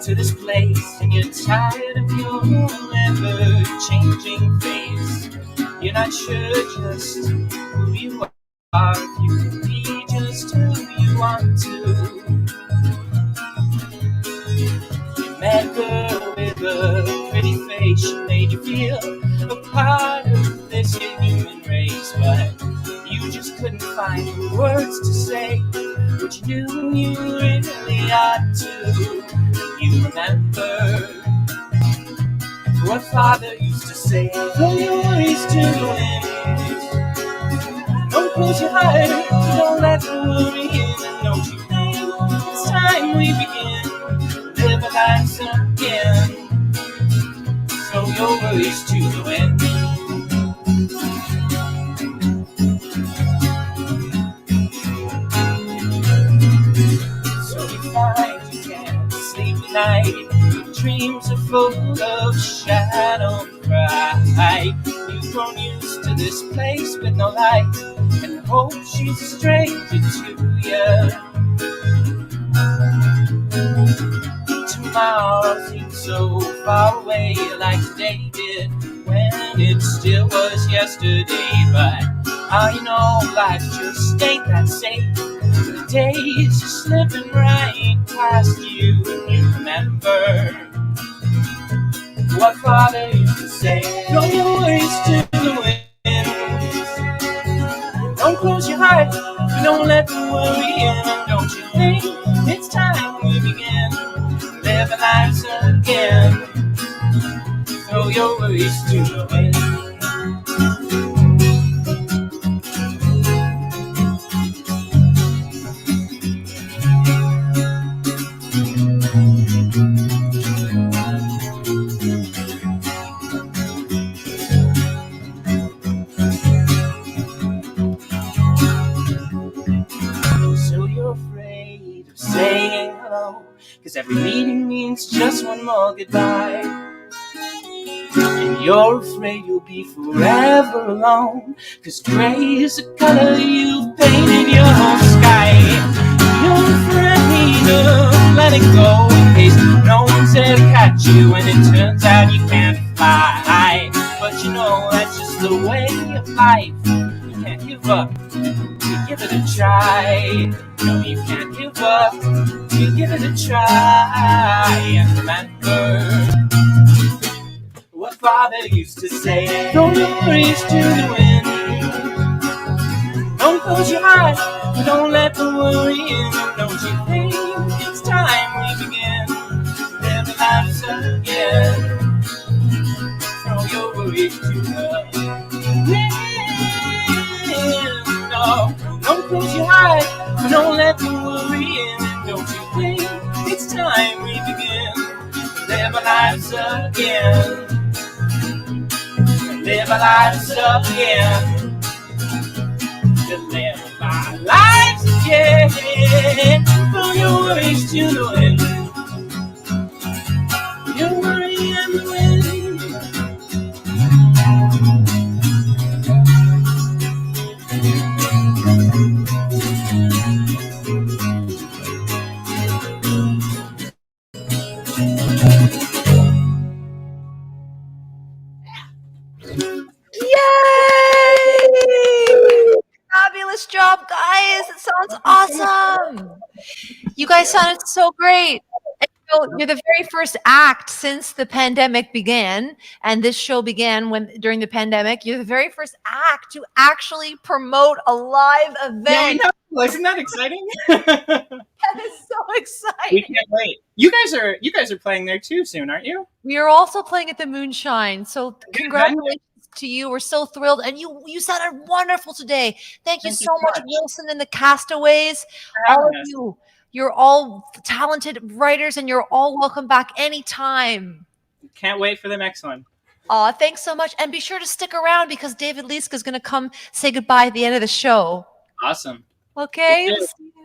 To this place and you're tired of your ever-changing face. You're not sure just who you are, if you can be just who you want to. You met a girl with a pretty face, she made you feel a part of this human race, but you just couldn't find the words to say what you knew you really ought to. You remember what father used to say, throw your worries to the wind. Don't close your heart, don't let the worry in. And don't you think it's time we begin to live our lives again? Throw your worries to the wind. So you find you can't sleep at night, your dreams are full of shadow and fright. You've grown used to this place with no light, and hope she's a stranger to you. Tomorrow seems so far away, like today did when it still was yesterday. But you know, life just ain't that safe. The days are slipping right past you, and you remember what father used to say, throw your worries to the wind. Don't close your heart, don't let the worry in. And don't you think it's time we begin to live our lives again? Throw your worries to the wind. Saying hello, 'cause every meeting means just one more goodbye. And you're afraid you'll be forever alone, 'cause gray is the color you've painted your sky. You're afraid of letting go in case no one's there to catch you, and it turns out you can't fly. But you know that's just the way of life. You can't give up, you give it a try. No, you can't give up, you give it a try. And remember what father used to say, throw your worries to the wind. Don't close your eyes, don't let the worry in. Don't you think it's time we begin to live our lives again? Throw your worries to the wind. No, don't close your eyes, don't let the worry in. Don't you think it's time we begin to live our lives again? Live our lives again. To live our lives again. Throw your worries to the wind. Your worry and the wind. Yay! Fabulous job, guys. It sounds awesome. You guys sounded so great. And you're the very first act since the pandemic began, and this show began during the pandemic. You're the very first act to actually promote a live event. Yeah, I know. Isn't that exciting? That is so exciting. We can't wait. You guys are playing there too soon, aren't you? We are also playing at the Moonshine. So congratulations to you. We're so thrilled. And you sounded wonderful today. Thank you so much, Wilson and the Castaways. All of you. You're all talented writers, and you're all welcome back anytime. Can't wait for the next one. Thanks so much. And be sure to stick around because David Leask is going to come say goodbye at the end of the show. Awesome. Okay?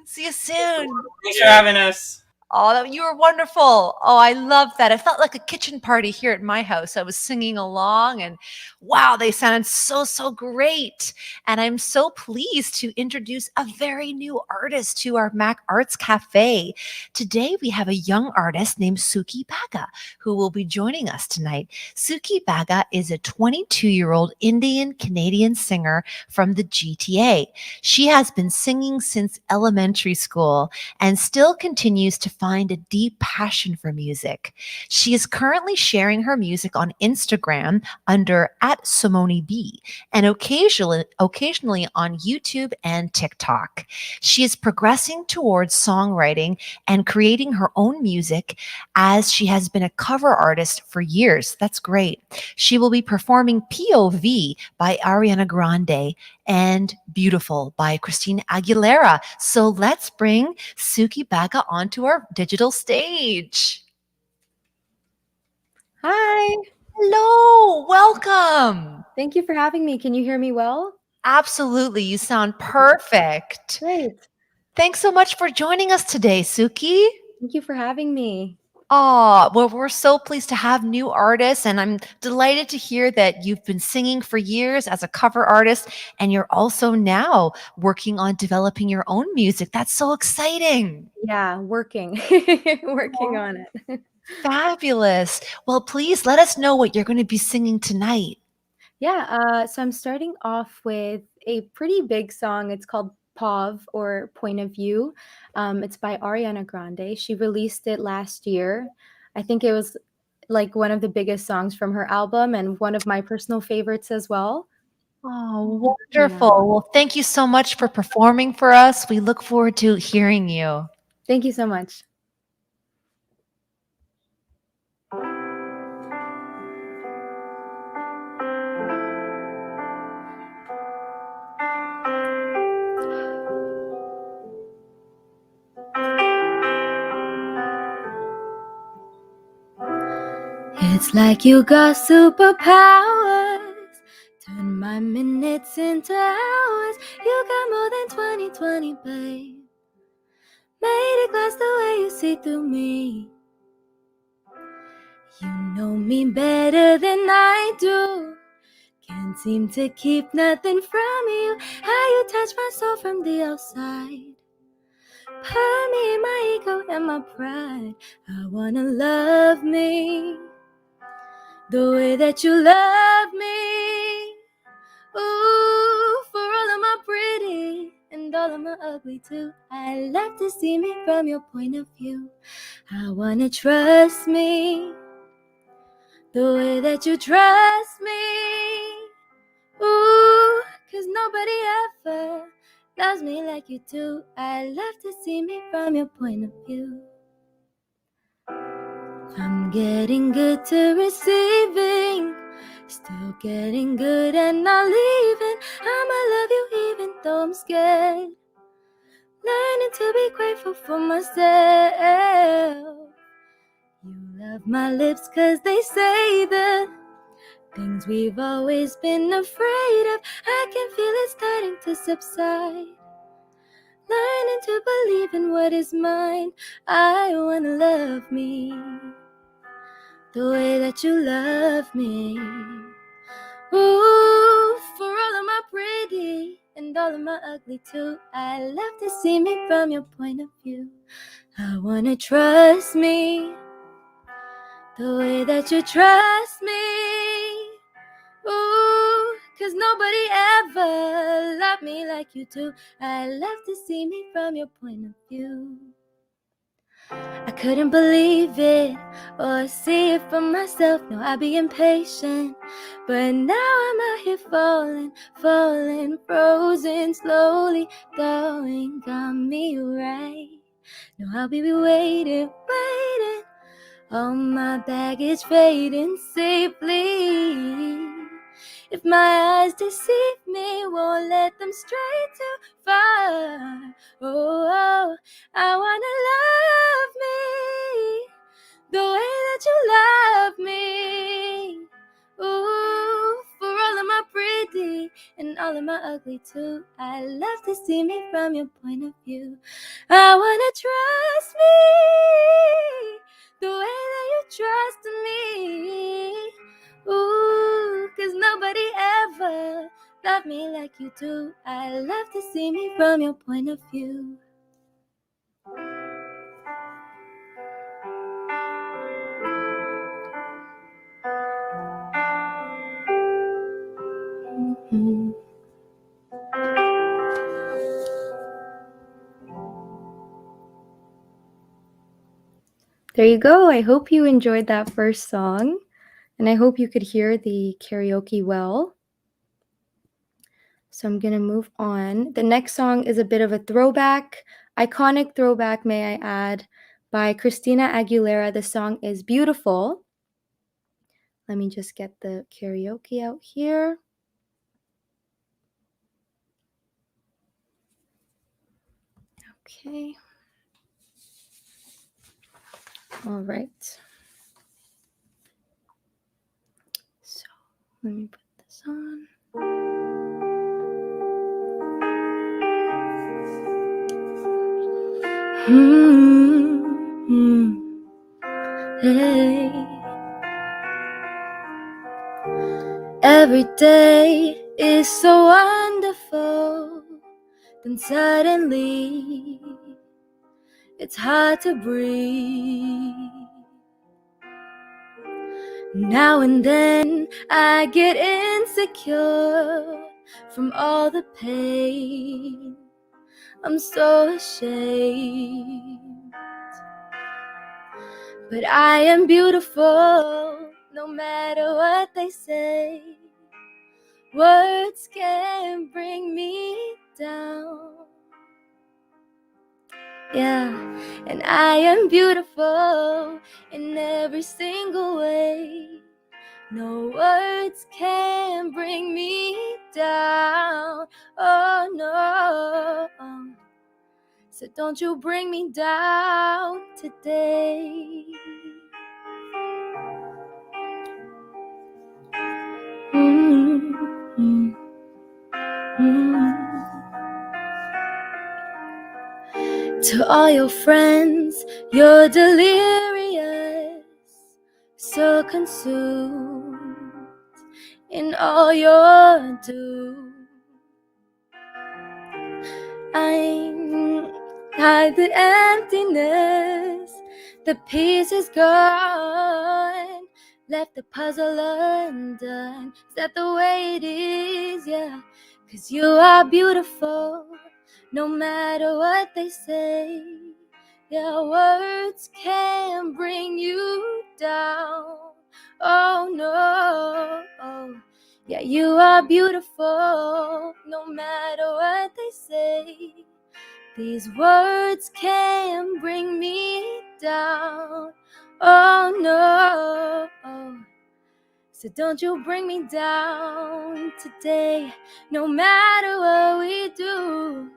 See you soon. Thanks for having us. Oh, you were wonderful. Oh, I love that. It felt like a kitchen party here at my house. I was singing along, and wow, they sounded so, so great. And I'm so pleased to introduce a very new artist to our Mac Arts Cafe. Today, we have a young artist named Suki Baga, who will be joining us tonight. Suki Baga is a 22-year-old Indian-Canadian singer from the GTA. She has been singing since elementary school and still continues to find a deep passion for music. She is currently sharing her music on Instagram under @SimoneB and occasionally on YouTube and TikTok. She is progressing towards songwriting and creating her own music as she has been a cover artist for years. That's great. She will be performing POV by Ariana Grande and Beautiful by Christina Aguilera. So let's bring Suki Baga onto our digital stage. Hi. Hello, welcome. Thank you for having me. Can you hear me well? Absolutely, you sound perfect. Great. Thanks so much for joining us today, Suki. Thank you for having me. Oh, well, we're so pleased to have new artists, and I'm delighted to hear that you've been singing for years as a cover artist, and you're also now working on developing your own music. That's so exciting. Yeah, working on it. Fabulous. Well, please let us know what you're going to be singing tonight. Yeah, so I'm starting off with a pretty big song. It's called POV, or Point of View. It's by Ariana Grande. She released it last year. I think it was like one of the biggest songs from her album and one of my personal favorites as well. Oh, wonderful. Well, thank you so much for performing for us. We look forward to hearing you. Thank you so much. It's like you got superpowers. Turn my minutes into hours. You got more than 20/20, babe. Made it glass the way you see through me. You know me better than I do. Can't seem to keep nothing from you. How you touch my soul from the outside. Permeate my ego and my pride. I wanna love me the way that you love me. Ooh, for all of my pretty and all of my ugly too. I love to see me from your point of view. I wanna trust me the way that you trust me. Ooh, 'cause nobody ever loves me like you do. I love to see me from your point of view. I'm getting good to receiving, still getting good and not leaving. I'ma love you even though I'm scared. Learning to be grateful for myself. You love my lips 'cause they say the things we've always been afraid of. I can feel it starting to subside. Learning to believe in what is mine. I wanna love me the way that you love me. Ooh, for all of my pretty and all of my ugly too. I love to see me from your point of view. I wanna trust me the way that you trust me. Ooh, 'cause nobody ever loved me like you do. I love to see me from your point of view. I couldn't believe it or see it for myself. No, I'd be impatient, but now I'm out here falling, frozen, slowly going. Got me right. No, I'll be waiting. All my baggage fading safely. If my eyes deceive me, won't let them stray too far. Oh, I wanna love me the way that you love me. Ooh, for all of my pretty and all of my ugly too. I love to see me from your point of view. I wanna trust me the way that you trust me. Ooh, 'cause nobody ever loved me like you do. I love to see me from your point of view. Mm-hmm. There you go. I hope you enjoyed that first song, and I hope you could hear the karaoke well. So I'm going to move on. The next song is a bit of a throwback, iconic throwback, may I add, by Christina Aguilera. The song is Beautiful. Let me just get the karaoke out here. Okay. All right. So let me put this on. Hey. Every day is so wonderful, then suddenly it's hard to breathe. Now and then I get insecure from all the pain. I'm so ashamed. But I am beautiful, no matter what they say. Words can't bring me down. Yeah, and I am beautiful in every single way. No words can bring me down. Oh no. So don't you bring me down today. To all your friends, you're delirious, so consumed in all your doom. I'm hide the emptiness, the piece is gone, left the puzzle undone. Is that the way it is? Yeah, 'cause you are beautiful, no matter what they say. Yeah, words can bring you down. Oh no. Yeah, you are beautiful, no matter what they say. These words can bring me down. Oh no. So don't you bring me down today. No matter what we do,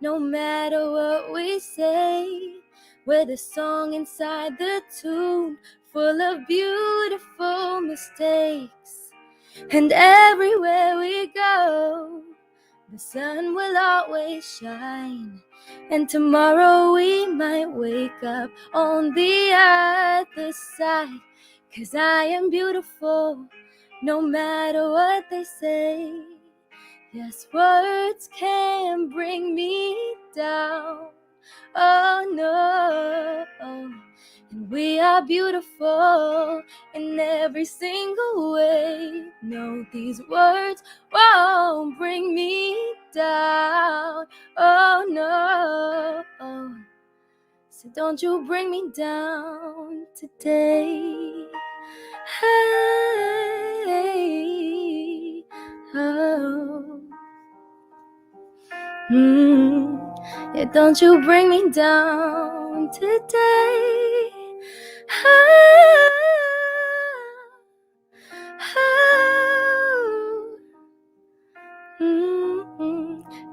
no matter what we say, we're the song inside the tune, full of beautiful mistakes. And everywhere we go, the sun will always shine. And tomorrow we might wake up on the other side. 'Cause I am beautiful, no matter what they say. Yes, words can bring me down. Oh no. And we are beautiful in every single way. No, these words won't bring me down. Oh no. So don't you bring me down today. Hey. Oh. Yeah, don't you bring me down today.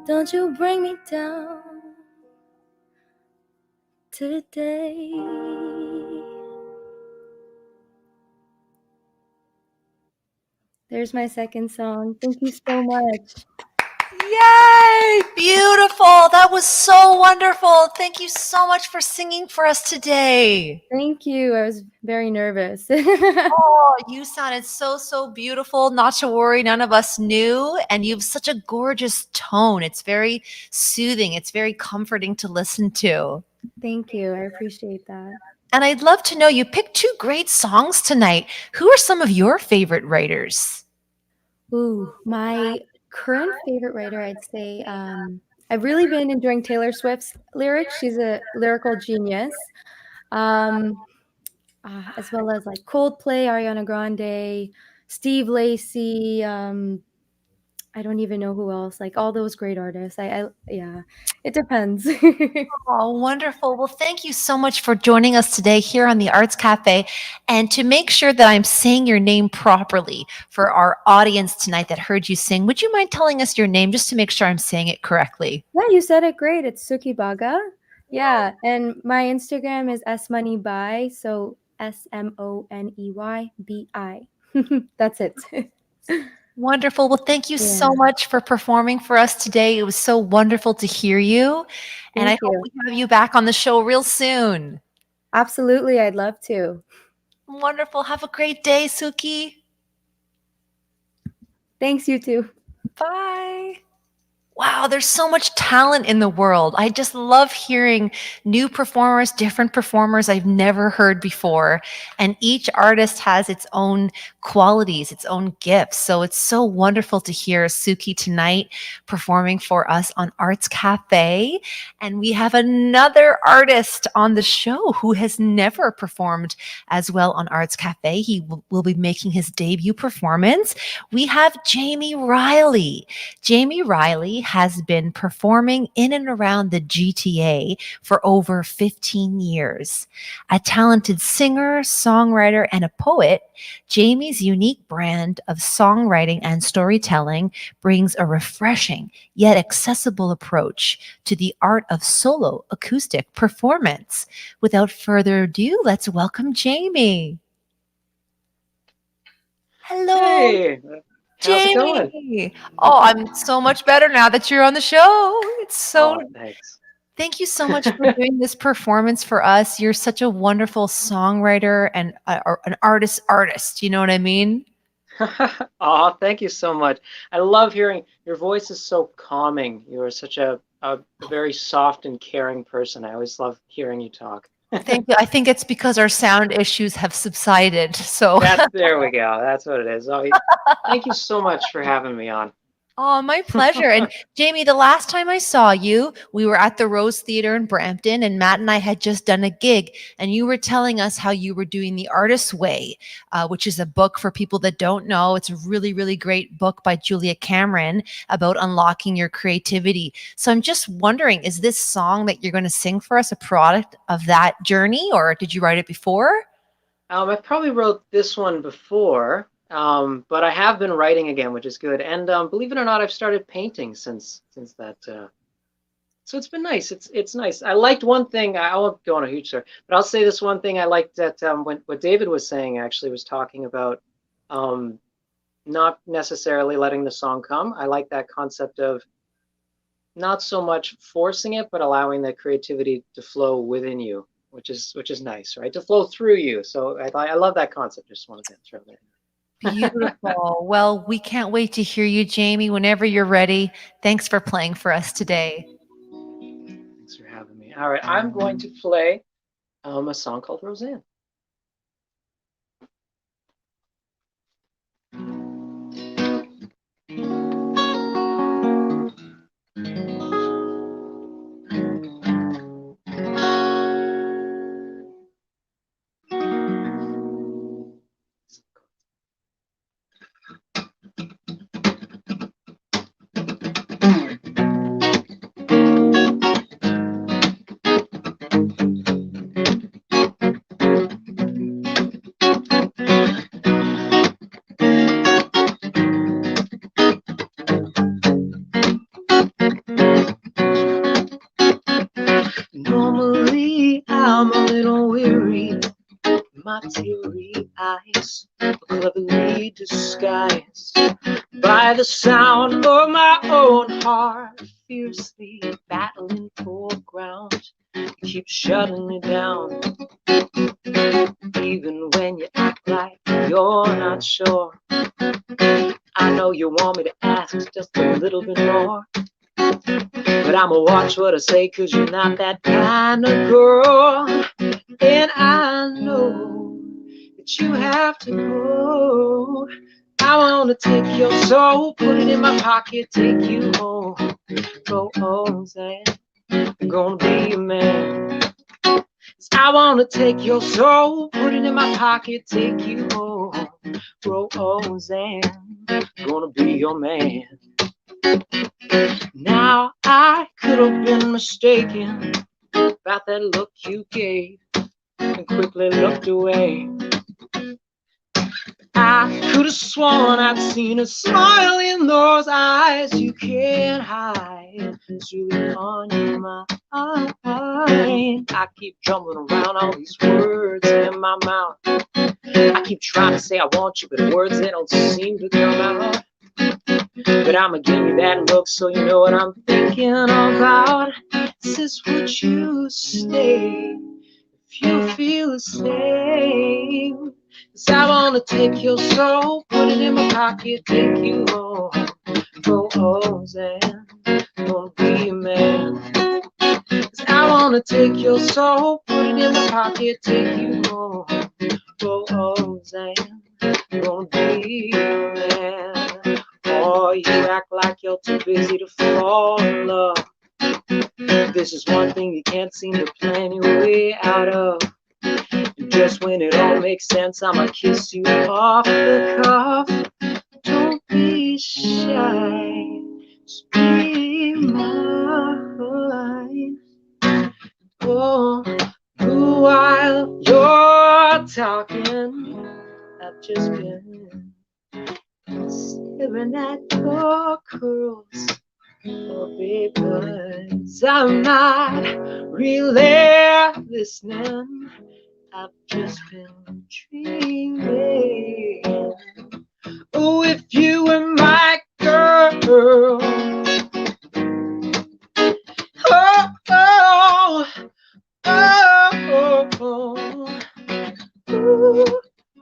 Don't you bring me down today. There's my second song. Thank you so much. Yay! Beautiful. That was so wonderful. Thank you so much for singing for us today. Thank you. I was very nervous. Oh, you sounded so beautiful. Not to worry, none of us knew. And you have such a gorgeous tone. It's very soothing. It's very comforting to listen to. Thank you. I appreciate that. And I'd love to know, you picked 2 great songs tonight. Who are some of your favorite writers? Ooh, my current favorite writer, I'd say, I've really been enjoying Taylor Swift's lyrics. She's a lyrical genius. as well as like Coldplay, Ariana Grande, Steve Lacy. I don't even know who else. Like all those great artists. Yeah, it depends. Oh, wonderful. Well, thank you so much for joining us today here on the Arts Cafe. And to make sure that I'm saying your name properly for our audience tonight that heard you sing, would you mind telling us your name just to make sure I'm saying it correctly? Yeah, you said it great. It's Suki Baga. Yeah, and my Instagram is smoneyby, so SMONEYBI. That's it. Wonderful. Well, thank you so Yeah. much for performing for us today. It was so wonderful to hear you. And I Thank hope you. we have you back on the show real soon. Absolutely, I'd love to. Wonderful. Have a great day, Suki. Thanks, you too. Bye. Wow, there's so much talent in the world. I just love hearing new performers, different performers I've never heard before. And each artist has its own qualities, its own gifts. So it's so wonderful to hear Suki tonight performing for us on Arts Cafe. And we have another artist on the show who has never performed as well on Arts Cafe. He will be making his debut performance. We have Jamie Riley. Jamie Riley has been performing in and around the GTA for over 15 years. A talented singer, songwriter, and a poet, Jamie's unique brand of songwriting and storytelling brings a refreshing yet accessible approach to the art of solo acoustic performance. Without further ado, let's welcome Jamie. Hello. Hey, how's it going? Jamie. Oh, I'm so much better now that you're on the show. It's so Oh, thanks. Thank you so much for doing this performance for us. You're such a wonderful songwriter and an artist. You know what I mean? Oh, thank you so much. I love hearing your voice is so calming. You are such a very soft and caring person. I always love hearing you talk. Thank you. I think it's because our sound issues have subsided. So There we go. That's what it is. Oh, thank you so much for having me on. Oh, my pleasure. And Jamie, the last time I saw you, we were at the Rose Theater in Brampton, and Matt and I had just done a gig, and you were telling us how you were doing The Artist's Way, which is a book for people that don't know. It's a really, really great book by Julia Cameron about unlocking your creativity. So I'm just wondering, is this song that you're going to sing for us a product of that journey, or did you write it before? I probably wrote this one before. But I have been writing again, which is good. And believe it or not, I've started painting since that. So it's been nice. It's nice. I liked one thing. I won't go on a huge story, but I'll say this one thing. I liked that what David was saying actually was talking about not necessarily letting the song come. I like that concept of not so much forcing it, but allowing that creativity to flow within you, which is nice, right? To flow through you. So I love that concept. Just wanted to throw that in. Beautiful. Well, we can't wait to hear you, Jamie, whenever you're ready. Thanks for playing for us today. Thanks for having me. All right, I'm going to play a song called Roseanne. Normally, I'm a little weary. My teary eyes are cleverly disguised by the sound of my own heart, fiercely battling for ground. You keep shutting me down, even when you act like you're not sure. I know you want me to ask just a little bit more, but I'ma watch what I say, 'cause you're not that kind of girl. And I know that you have to go. I wanna take your soul, put it in my pocket, take you home. Go Roseanne, I'm gonna be a man. 'Cause I wanna take your soul, put it in my pocket, take you home. Roseanne, gonna be your man. Now I could have been mistaken about that look you gave and quickly looked away. I could have sworn I'd seen a smile in those eyes you can't hide. It's really on your mind. I keep jumbling around all these words in my mouth. I keep trying to say I want you, but words they don't seem to come out. But I'ma give you that look so you know what I'm thinking about. Sis, would you stay if you feel the same? 'Cause I wanna take your soul, put it in my pocket, take you home. Roseanne, gonna be a man. 'Cause I wanna take your soul, put it in my pocket, take you home. Roseanne, gonna be a man. Oh, you act like you're too busy to fall in love. This is one thing you can't seem to plan your way out of. Just when it all makes sense, I'ma kiss you off the cuff. Don't be shy, just be mine. Oh, while you're talking, I've just been staring at your curls. Oh, because I'm not really listening. I've just been dreaming. Oh, if you were my girl. Oh, oh, oh, oh. Ooh,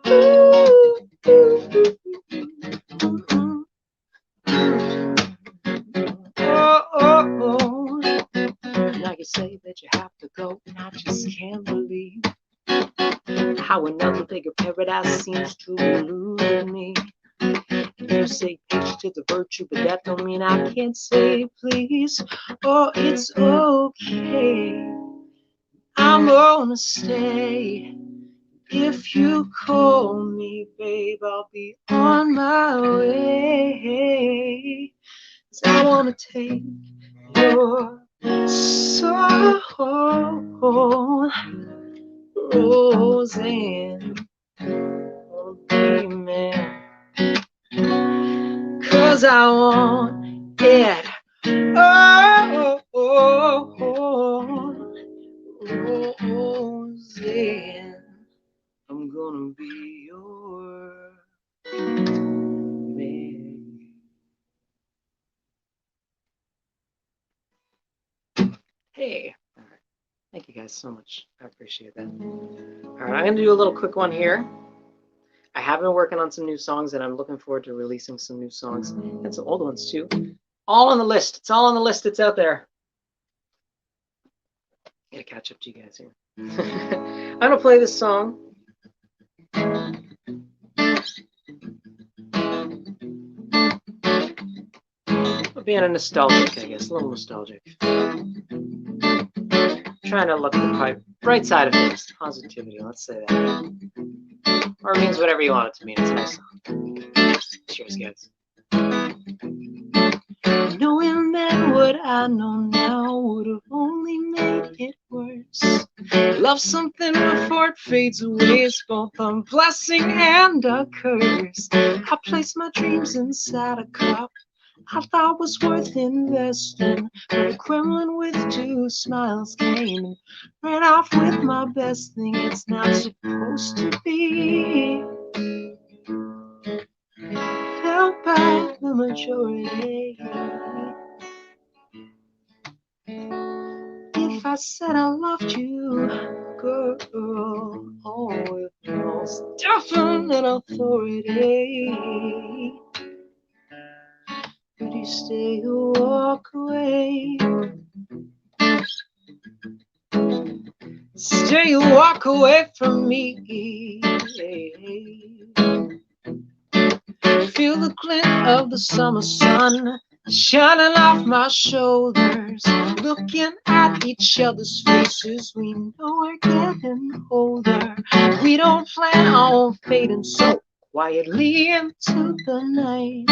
ooh, ooh, ooh. Oh, oh, oh. Now you say that you have to go, and I just can't believe how another bigger paradise seems to elude me. You say peace to the virtue, but that don't mean I can't say please. Oh, it's okay, I'm gonna stay. If you call me, babe, I'll be on my way. 'Cause I wanna take your soul, Roseanne, oh, be man. 'Cause I want it. Oh, oh, oh, Roseanne, I'm gonna be your man. Hey. Thank you guys so much. I appreciate that. All right, I'm going to do a little quick one here. I have been working on some new songs, and I'm looking forward to releasing some new songs and some old ones too. All on the list. It's all on the list. It's out there. I gotta catch up to you guys here. I'm going to play this song. Being a nostalgic, I guess, a little nostalgic. Trying to look at the bright side of things, positivity, let's say that. Or it means whatever you want it to mean, it's a nice song. Cheers, guys. Knowing that what I know now would have only made it worse. Love something before it fades away is both a blessing and a curse. I place my dreams inside a cup I thought was worth investing, but a gremlin with two smiles came and ran off with my best thing. It's not supposed to be felt by the majority. If I said I loved you, girl, oh, with most definite authority, would you stay or walk away? Stay or walk away from me. Feel the glint of the summer sun shining off my shoulders, looking at each other's faces. We know we're getting older. We don't plan on fading so quietly into the night.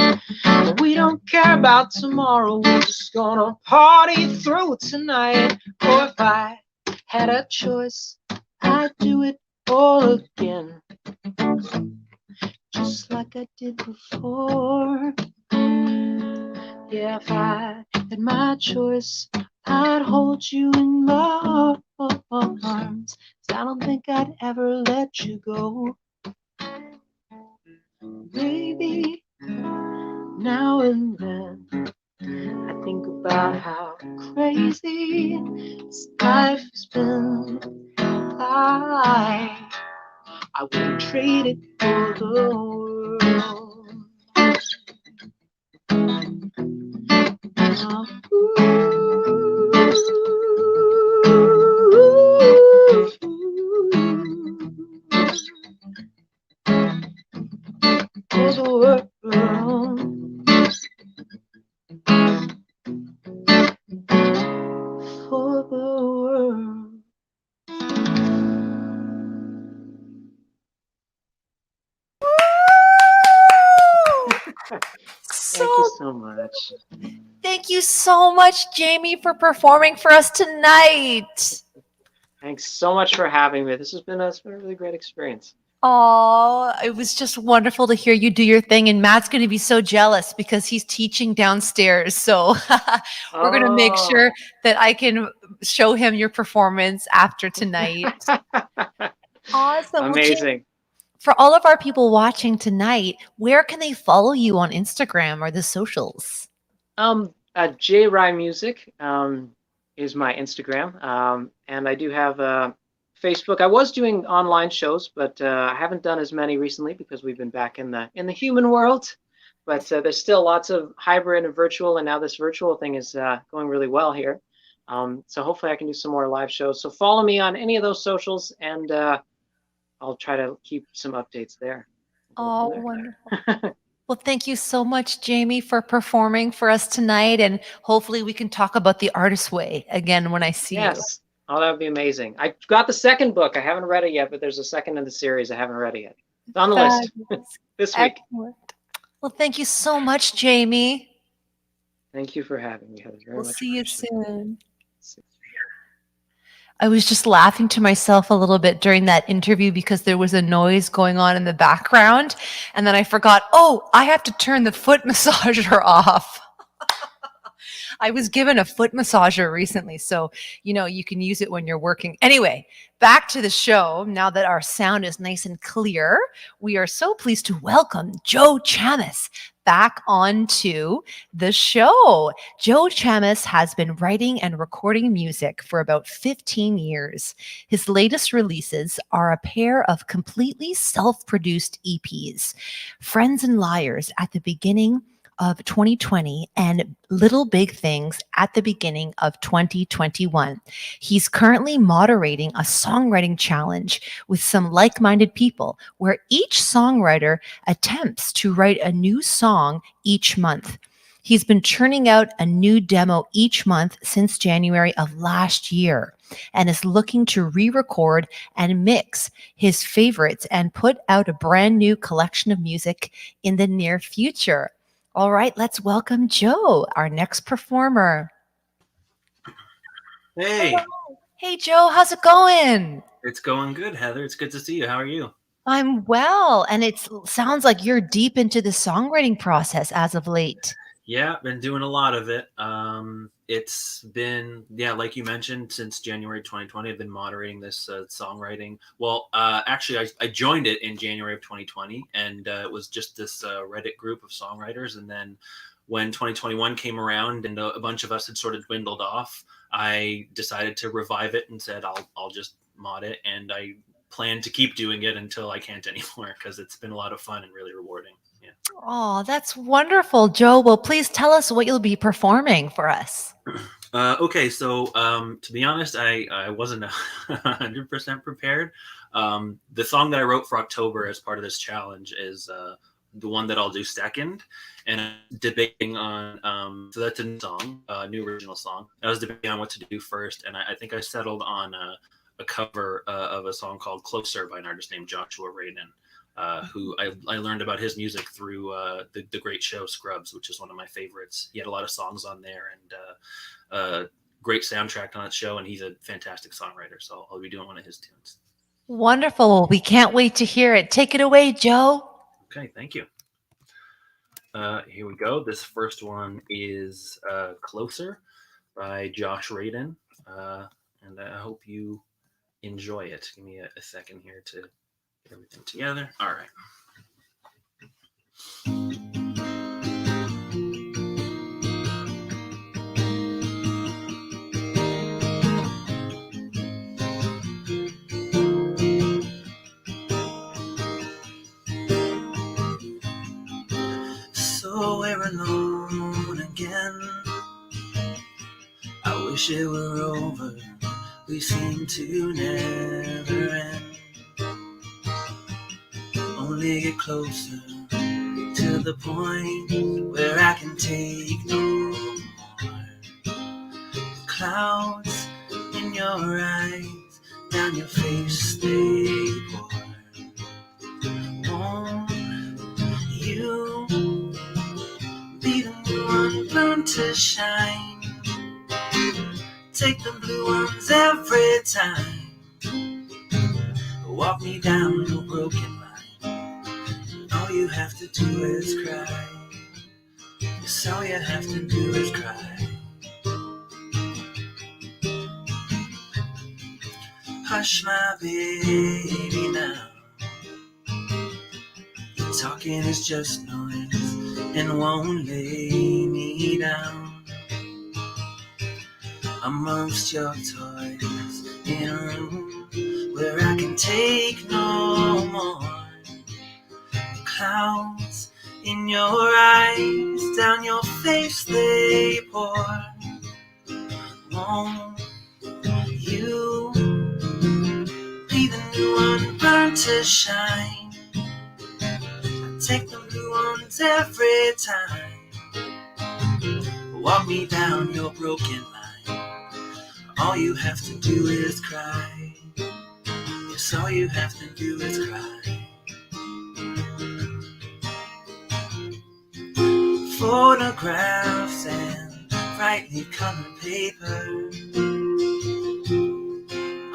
We don't care about tomorrow. We're just gonna party through tonight. Or if I had a choice, I'd do it all again, just like I did before. Yeah, if I had my choice, I'd hold you in my arms. 'Cause I don't think I'd ever let you go. Maybe now and then I think about how crazy this life has been. I wouldn't trade it for the world. For the world. For the world. Thank you so much. Thank you so much, Jamie, for performing for us tonight. Thanks so much for having me. This has been a really great experience. Oh, it was just wonderful to hear you do your thing. And Matt's going to be so jealous because he's teaching downstairs. So we're going to make sure that I can show him your performance after tonight. Awesome. Amazing. For all of our people watching tonight, where can they follow you on Instagram or the socials? JRye Music is my Instagram, and I do have Facebook. I was doing online shows, but I haven't done as many recently because we've been back in the human world. But there's still lots of hybrid and virtual, and now this virtual thing is going really well here. So hopefully I can do some more live shows. So follow me on any of those socials, and I'll try to keep some updates there. Oh, wonderful. Well, thank you so much, Jamie, for performing for us tonight. And hopefully we can talk about The Artist's Way again when I see you. Yes. Oh, that would be amazing. I got the second book. I haven't read it yet, but there's a second in the series. I haven't read it yet. It's on the list this week. Excellent. Well, thank you so much, Jamie. Thank you for having me, Heather. We'll see you soon. I was just laughing to myself a little bit during that interview because there was a noise going on in the background. And then I forgot, oh, I have to turn the foot massager off. I was given a foot massager recently, so, you know, you can use it when you're working. Anyway, back to the show. Now that our sound is nice and clear, we are so pleased to welcome Joe Chammas back onto the show. Joe Chammas has been writing and recording music for about 15 years. His latest releases are a pair of completely self-produced EPs, Friends and Liars at the beginning of 2020 and Little Big Things at the beginning of 2021. He's currently moderating a songwriting challenge with some like-minded people where each songwriter attempts to write a new song each month. He's been churning out a new demo each month since January of last year and is looking to re-record and mix his favorites and put out a brand new collection of music in the near future. All right, let's welcome Joe, our next performer. Hey. Hello. Hey, Joe, how's it going? It's going good, Heather. It's good to see you. How are you? I'm well, and it sounds like you're deep into the songwriting process as of late. Yeah, been doing a lot of it. It's been, like you mentioned, since January 2020, I've been moderating this songwriting. Well, actually, I joined it in January of 2020, and it was just this Reddit group of songwriters. And then when 2021 came around and a bunch of us had sort of dwindled off, I decided to revive it and said, I'll just mod it. And I plan to keep doing it until I can't anymore because it's been a lot of fun and really rewarding. Yeah. Oh, that's wonderful, Joe. Well, please tell us what you'll be performing for us. Okay, so to be honest, I wasn't 100% prepared. The song that I wrote for October as part of this challenge is the one that I'll do second, and I'm debating on so that's a new song, new original song. I was debating on what to do first, and I think I settled on a cover of a song called "Closer" by an artist named Joshua Radin. Who I learned about his music through the great show Scrubs, which is one of my favorites. He had a lot of songs on there and great soundtrack on that show, and he's a fantastic songwriter. So I'll be doing one of his tunes. Wonderful. We can't wait to hear it. Take it away, Joe. Okay, thank you. Here we go. This first one is "Closer" by Josh Radin, and I hope you enjoy it. Give me a second here to get everything together. All right. So we're alone again. I wish it were over. We seem to never end. Only get closer to the point where I can take no more. Clouds in your eyes, down your face they pour. Won't you be the new one burned to shine? Take the blue ones every time. Walk me down your broken line. All you have to do is cry. Yes, all you have to do is cry. Hush, my baby, now. Your talking is just noise and won't lay me down. Amongst your toys in a room where I can take no more. Clouds in your eyes, down your face they pour. Won't you be the new one burned to shine? I take the blue ones every time. Walk me down your broken line. All you have to do is cry. Yes, all you have to do is cry. Photographs and brightly colored paper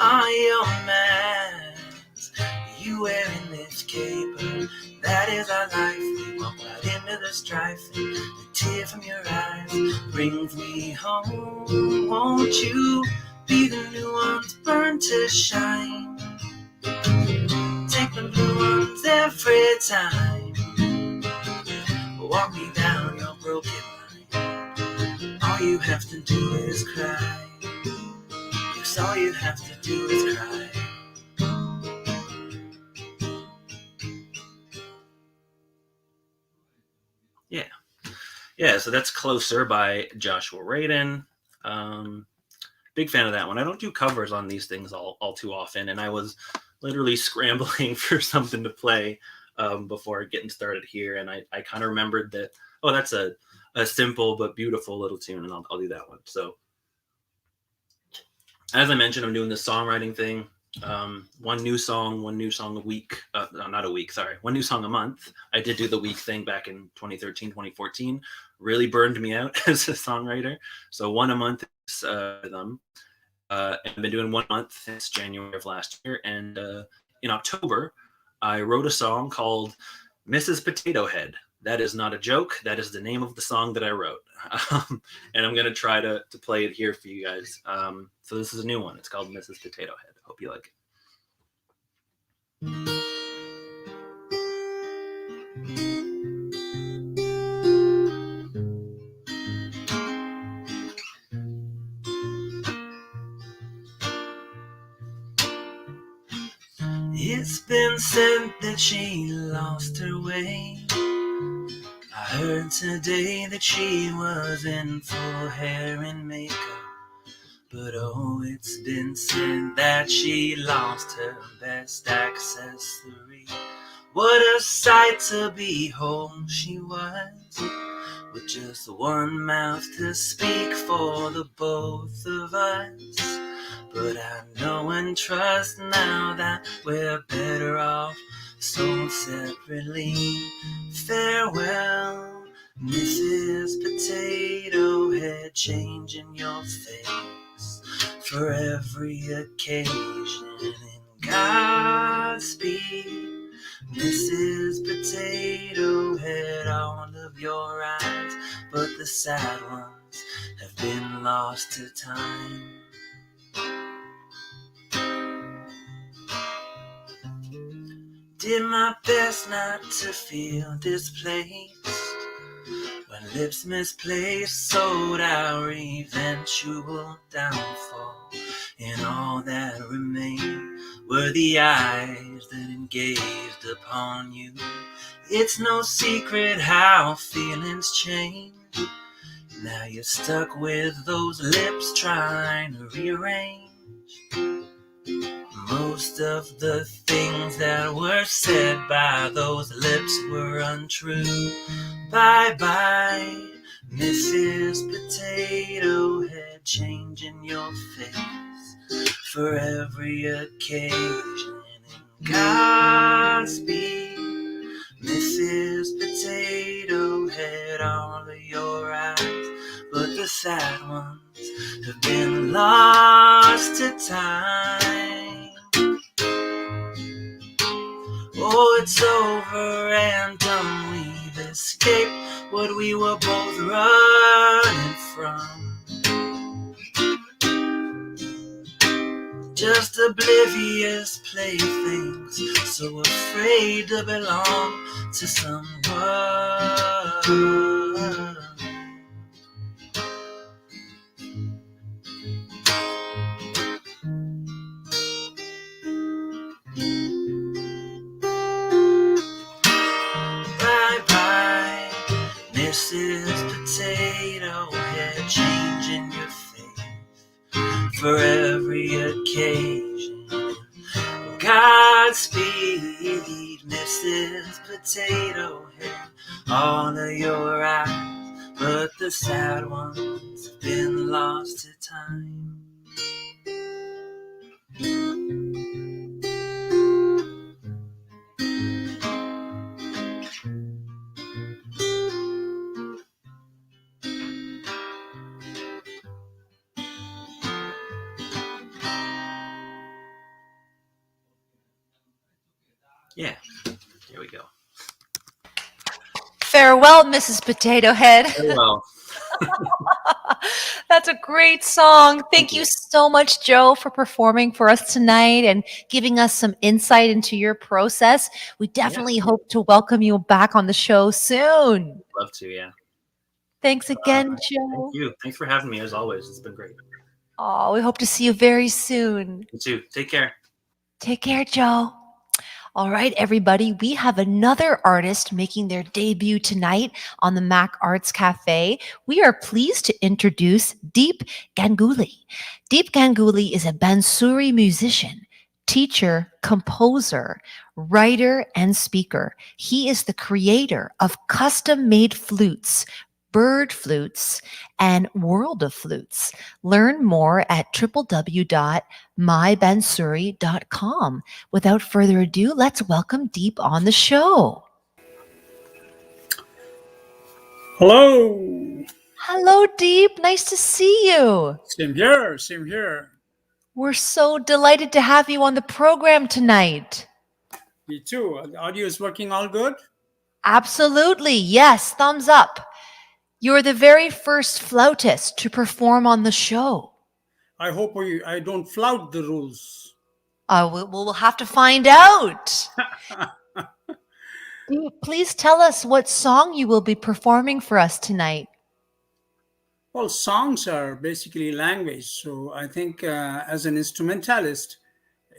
are your masks. You wearing this caper. That is our life. We walk right into the strife, and the tear from your eyes brings me home. Won't you be the new ones burned to shine? Take the blue ones every time. Walk me down your broken line. All you have to do is cry. Yes, all you have to do is cry. Yeah, so that's "Closer" by Joshua Radin. Big fan of that one. I don't do covers on these things all too often, and I was literally scrambling for something to play before getting started here, and I kind of remembered that, oh, that's a simple but beautiful little tune, and I'll do that one. So as I mentioned, I'm doing this songwriting thing. One new song a week. Not a week, sorry. One new song a month. I did do the week thing back in 2013, 2014. Really burned me out as a songwriter. So one a month is them. I've been doing 1 month since January of last year. And in October, I wrote a song called Mrs. Potato Head. That is not a joke. That is the name of the song that I wrote. And I'm going to try to play it here for you guys. So this is a new one. It's called Mrs. Potato Head. Hope you like it. It's been said that she lost her way. I heard today that she was in full hair and makeup. But oh, it's been said that she lost her best accessory. What a sight to behold she was, with just one mouth to speak for the both of us. But I know and trust now that we're better off sold separately. Farewell, Mrs. Potato Head, changing your face for every occasion. And Godspeed, Mrs. Potato Head, all of your eyes, but the sad ones have been lost to time. Did my best not to feel displaced when lips misplaced sold our eventual downfall, and all that remained were the eyes that engaged upon you. It's no secret how feelings change. Now you're stuck with those lips trying to rearrange most of the things that were said by those lips were untrue. Bye-bye, Mrs. Potato Head, changing your face for every occasion. And Godspeed, Mrs. Potato Head, all of your eyes, but the sad ones have been lost to time. Oh, it's over and done, we've escaped what we were both running from. Just oblivious playthings, so afraid to belong to someone. Mrs. Potato Head, changing your face for every occasion. Godspeed, Mrs. Potato Head, all of your eyes, but the sad ones have been lost to time. Yeah, here we go. Farewell, Mrs. Potato Head. Farewell. That's a great song. Thank you so much, Joe, for performing for us tonight and giving us some insight into your process. We definitely hope to welcome you back on the show soon. Love to, yeah. Thanks again, Joe. Thank you. Thanks for having me, as always. It's been great. Oh, we hope to see you very soon. You too. Take care. Take care, Joe. All right, everybody, we have another artist making their debut tonight on the Mac Arts Cafe. We are pleased to introduce Deep Ganguly. Deep Ganguly is a Bansuri musician, teacher, composer, writer, and speaker. He is the creator of custom-made flutes, bird flutes, and world of flutes. Learn more at www.mybansuri.com. Without further ado, let's welcome Deep on the show. Hello. Hello, Deep. Nice to see you. Same here. Same here. We're so delighted to have you on the program tonight. Me too. The audio is working all good? Absolutely. Yes. Thumbs up. You're the very first flautist to perform on the show. I hope I don't flout the rules. We'll have to find out. Please tell us what song you will be performing for us tonight. Well, songs are basically language. So I think as an instrumentalist,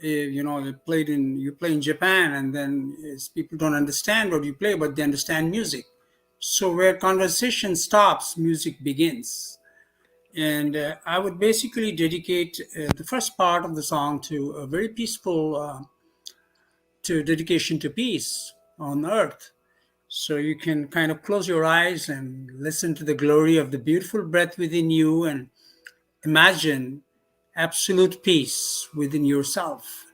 you play in Japan, and then people don't understand what you play, but they understand music. So where conversation stops, music begins. And I would basically dedicate the first part of the song to a very peaceful, to dedication to peace. on earth. So you can kind of close your eyes and listen to the glory of the beautiful breath within you and imagine absolute peace within yourself.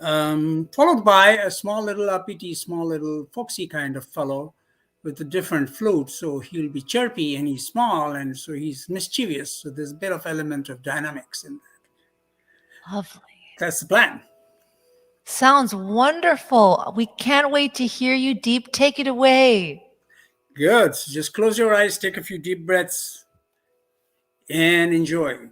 Followed by a small little uppity, small little folksy kind of fellow with a different flute. So he'll be chirpy and he's small, and so he's mischievous. So there's a bit of element of dynamics in that. Lovely. That's the plan. Sounds wonderful. We can't wait to hear you, Deep. Take it away. Good. So just close your eyes, take a few deep breaths, and enjoy.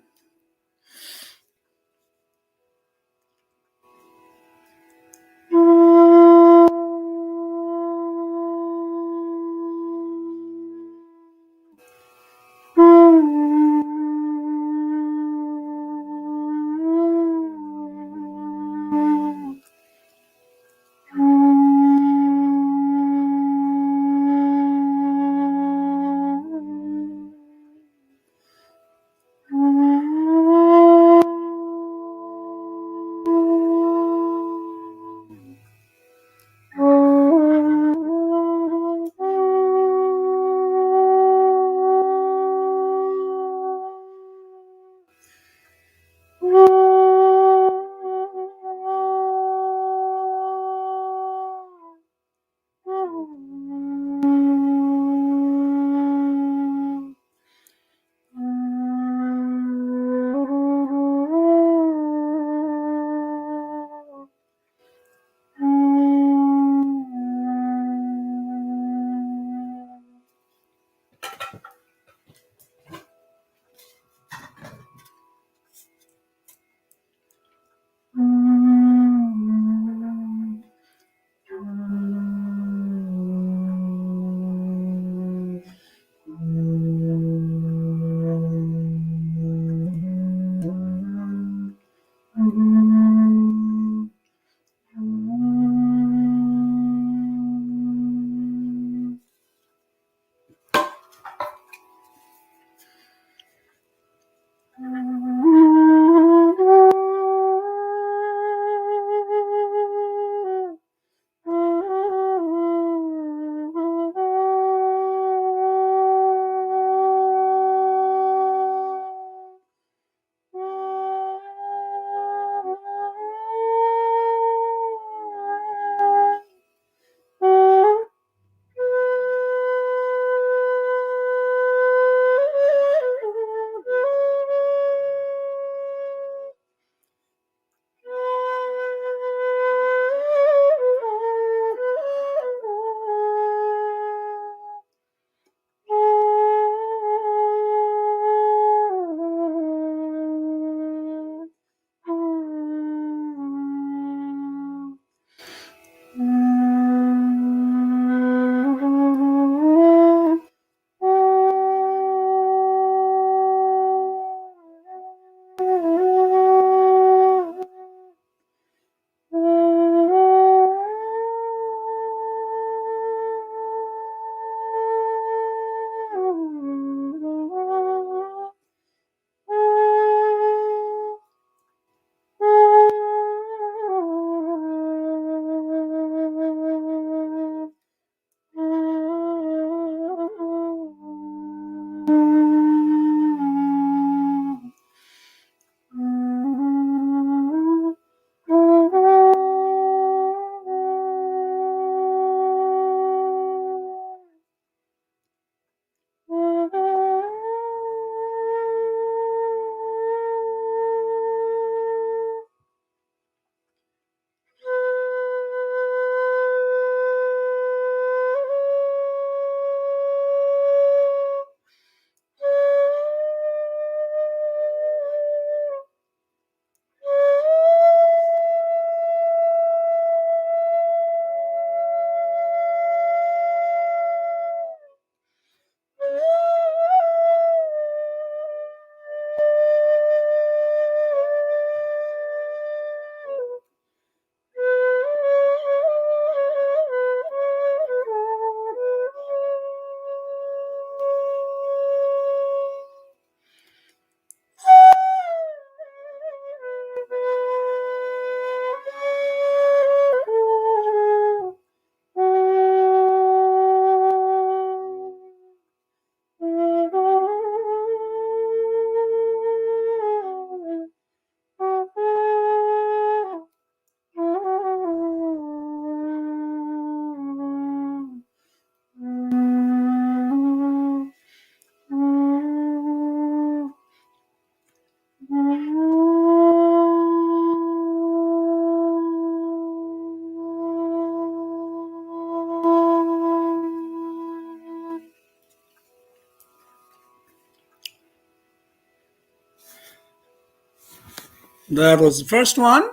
That was the first one.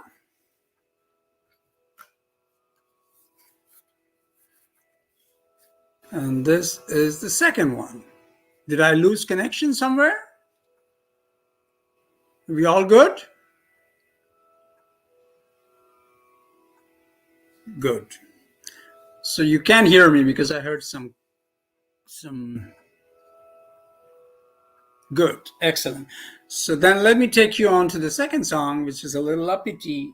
And this is the second one. Did I lose connection somewhere? Are we all good? Good. So you can hear me because I heard some good. Excellent. So then let me take you on to the second song, which is a little uppity.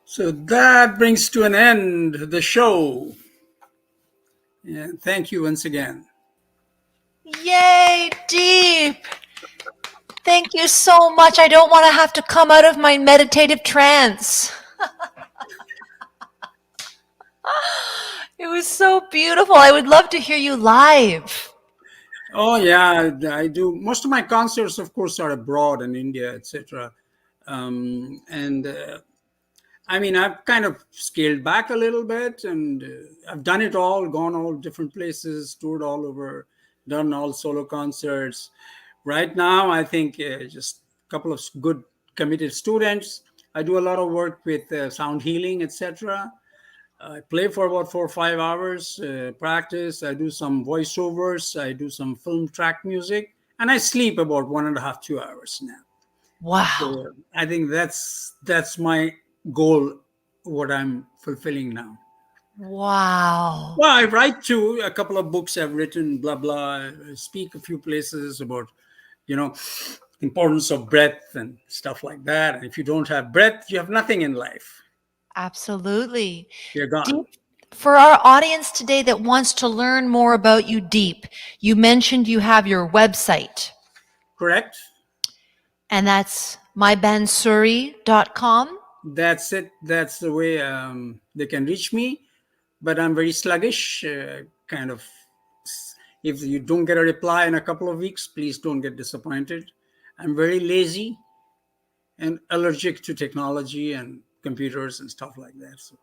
So that brings to an end the show. Yeah, thank you once again. Yay, Deep! Thank you so much. I don't want to have to come out of my meditative trance. It was so beautiful. I would love to hear you live. Oh yeah, I do. Most of my concerts, of course, are abroad in India, etc. I mean, I've kind of scaled back a little bit, and I've done it all, gone all different places, toured all over, done all solo concerts. Right now, I think just a couple of good committed students. I do a lot of work with sound healing, etc. I play for about 4 or 5 hours, practice. I do some voiceovers. I do some film track music, and I sleep about 1.5, 2 hours now. Wow. So I think that's my goal, what I'm fulfilling now. Wow. Well, I write too. A couple of books I've written, blah, blah. I speak a few places about, importance of breath and stuff like that. And if you don't have breath, you have nothing in life. Absolutely. You're gone. Deep, for our audience today that wants to learn more about you, Deep, you mentioned you have your website. Correct. And that's mybansuri.com. That's it. That's the way they can reach me. But I'm very sluggish, kind of. If you don't get a reply in a couple of weeks, please don't get disappointed. I'm very lazy and allergic to technology and computers and stuff like that. So.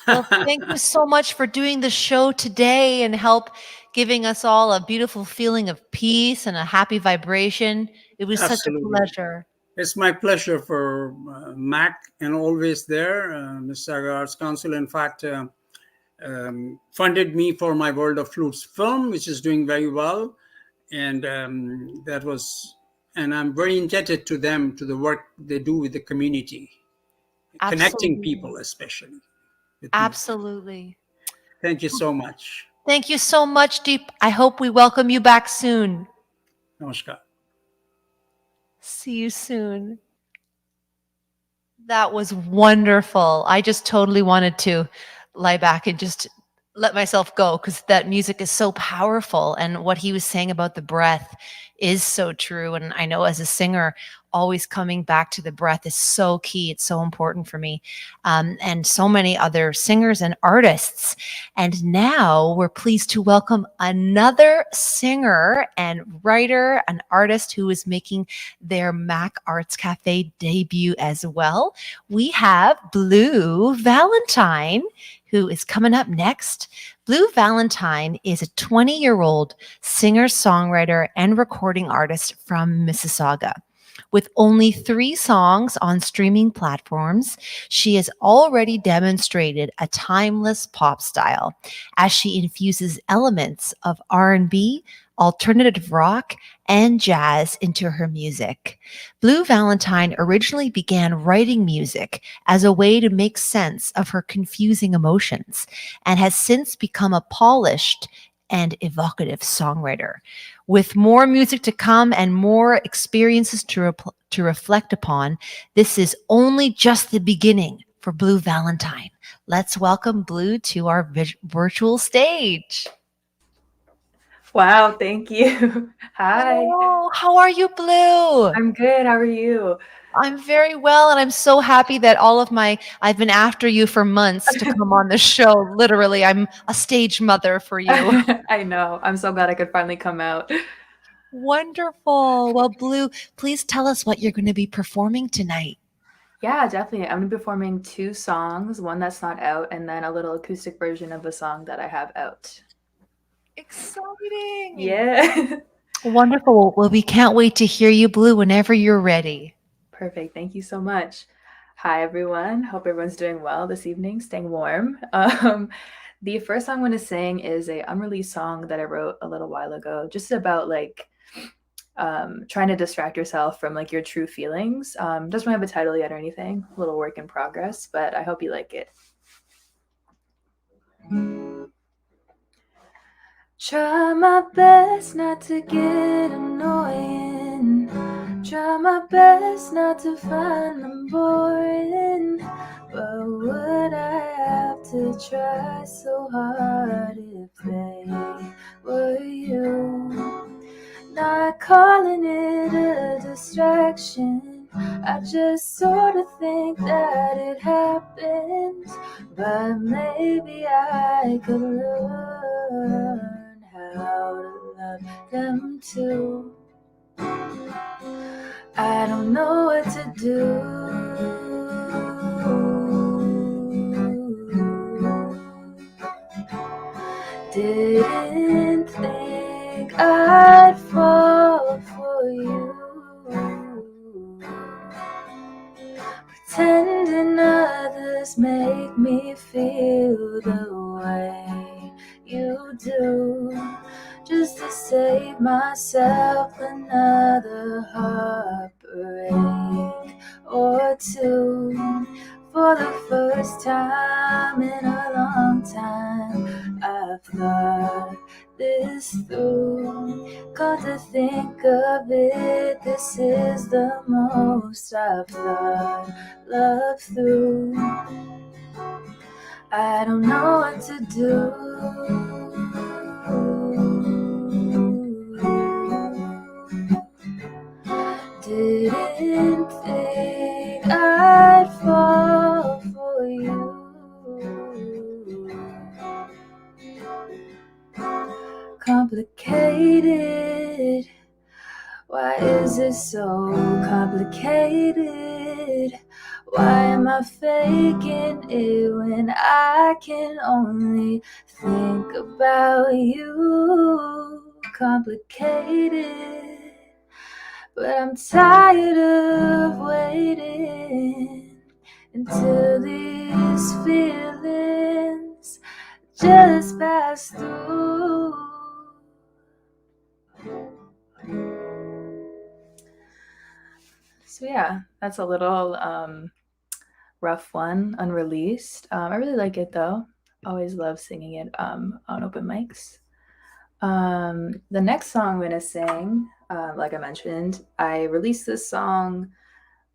Well, thank you so much for doing the show today and help giving us all a beautiful feeling of peace and a happy vibration. It was Absolutely. such a pleasure. It's my pleasure for MAC and always there. Mississauga Arts Council, in fact, funded me for my World of Flutes film, which is doing very well. And I'm very indebted to them, to the work they do with the community, connecting people especially. Absolutely. Thank you so much. Thank you so much, Deep. I hope we welcome you back soon. Namaskar. See you soon. That was wonderful. I just totally wanted to lie back and just let myself go because that music is so powerful. And what he was saying about the breath is so true. And I know as a singer, always coming back to the breath is so key. It's so important for me. And so many other singers and artists. And now we're pleased to welcome another singer and writer, an artist who is making their MAC Arts Cafe debut as well. We have Blue Valentine, who is coming up next. Blue Valentine is a 20-year-old singer-songwriter and recording artist from Mississauga. With only 3 songs on streaming platforms, she has already demonstrated a timeless pop style as she infuses elements of R&B, alternative rock, and jazz into her music. Blue Valentine originally began writing music as a way to make sense of her confusing emotions and has since become a polished and evocative songwriter. With more music to come and more experiences to reflect upon, this is only just the beginning for Blue Valentine. Let's welcome Blue to our virtual stage. Wow, thank you. Hi. Hello. How are you, Blue? I'm good. How are you? I'm very well, and I'm so happy that I've been after you for months to come on the show. Literally, I'm a stage mother for you. I know. I'm so glad I could finally come out. Wonderful. Well, Blue, please tell us what you're going to be performing tonight. Yeah, definitely. I'm going to be performing 2 songs, one that's not out, and then a little acoustic version of a song that I have out. Exciting. Yeah. Wonderful. Well, we can't wait to hear you, Blue, whenever you're ready. Perfect. Thank you so much. Hi, everyone. Hope everyone's doing well this evening, staying warm. The first song I'm going to sing is a unreleased song that I wrote a little while ago, just about trying to distract yourself from your true feelings. Doesn't have a title yet or anything, a little work in progress, but I hope you like it. Try my best not to get annoying. Try my best not to find them boring. But would I have to try so hard if they were you? Not calling it a distraction, I just sort of think that it happened. But maybe I could learn how to love them too. I don't know what to do. Didn't think I'd fall for you. Pretending others make me feel the way you do, just to save myself another heartbreak or 2. For the first time in a long time, I've thought this through. Got to think of it it. This is the most I've thought love through. I don't know what to do. Didn't think I'd fall for you. Complicated. Why is it so complicated? Why am I faking it when I can only think about you? Complicated. But I'm tired of waiting until these feelings just pass through. So yeah, that's a little rough one, unreleased. I really like it though. Always love singing it on open mics. The next song I'm gonna sing, like I mentioned, I released this song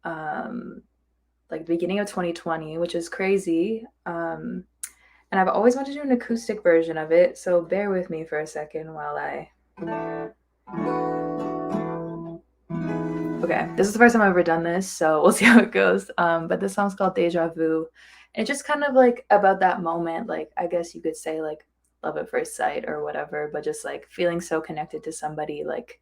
like the beginning of 2020, which is crazy. And I've always wanted to do an acoustic version of it, so bear with me for a second while I... Okay, this is the first time I've ever done this, so we'll see how it goes. But this song's called Deja Vu. And it's just kind of like about that moment, like I guess you could say like love at first sight or whatever, but just like feeling so connected to somebody like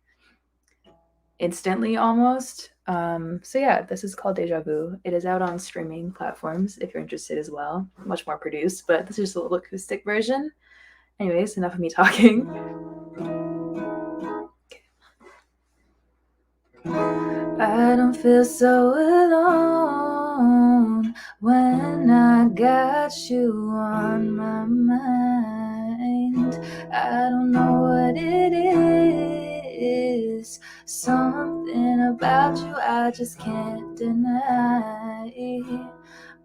instantly almost. So yeah, this is called Deja Vu. It is out on streaming platforms if you're interested as well. Much more produced, but this is just a little acoustic version. Anyways, enough of me talking. I don't feel so alone when I got you on my mind. I don't know what it is, something about you I just can't deny.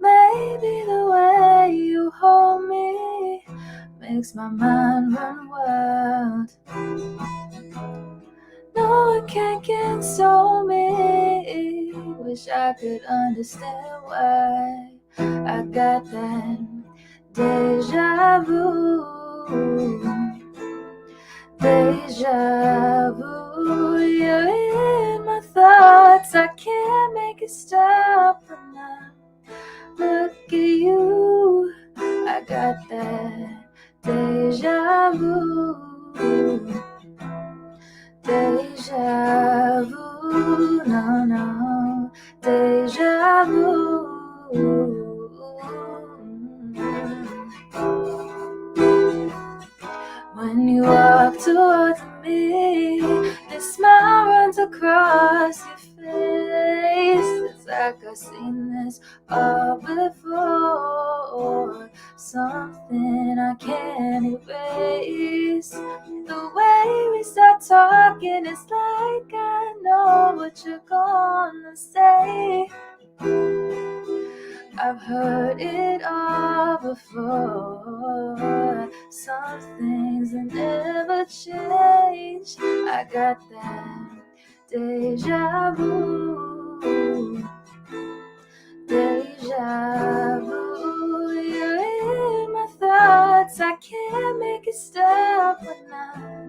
Maybe the way you hold me makes my mind run wild. No, it can't console me. Wish I could understand why I got that deja vu. Deja vu. You're in my thoughts. I can't make it stop when I look at you. I got that deja vu. Deja vu, no, no, deja vu. When you walk towards me, the smile runs across your face. It's like I've seen this all before. Something I can't erase. The way we start talking, it's like I know what you're gonna say. I've heard it all before. Some things that never change. I got that deja vu. Deja vu. You're in my thoughts. I can't make it stop when I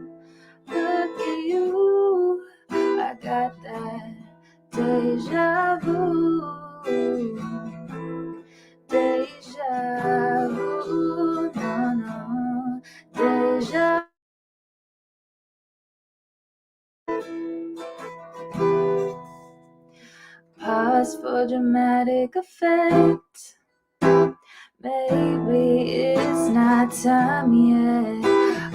look at you. I got that deja vu. Deja vu, no, no, deja. Pause for dramatic effect. Maybe it's not time yet.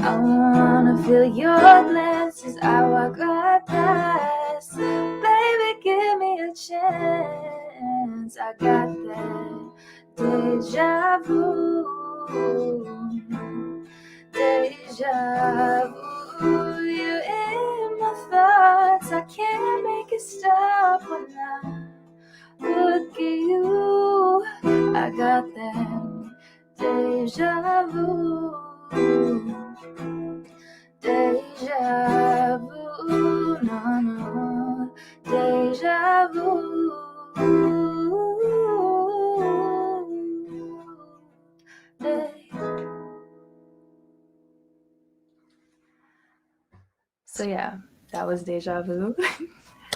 I wanna feel your glance as I walk right past. Baby, give me a chance. I got that deja vu. Deja vu. You're in my thoughts. I can't make it stop when I look at you. I got that deja vu. Deja vu, no, no. vu. Hey. So yeah, that was Deja Vu.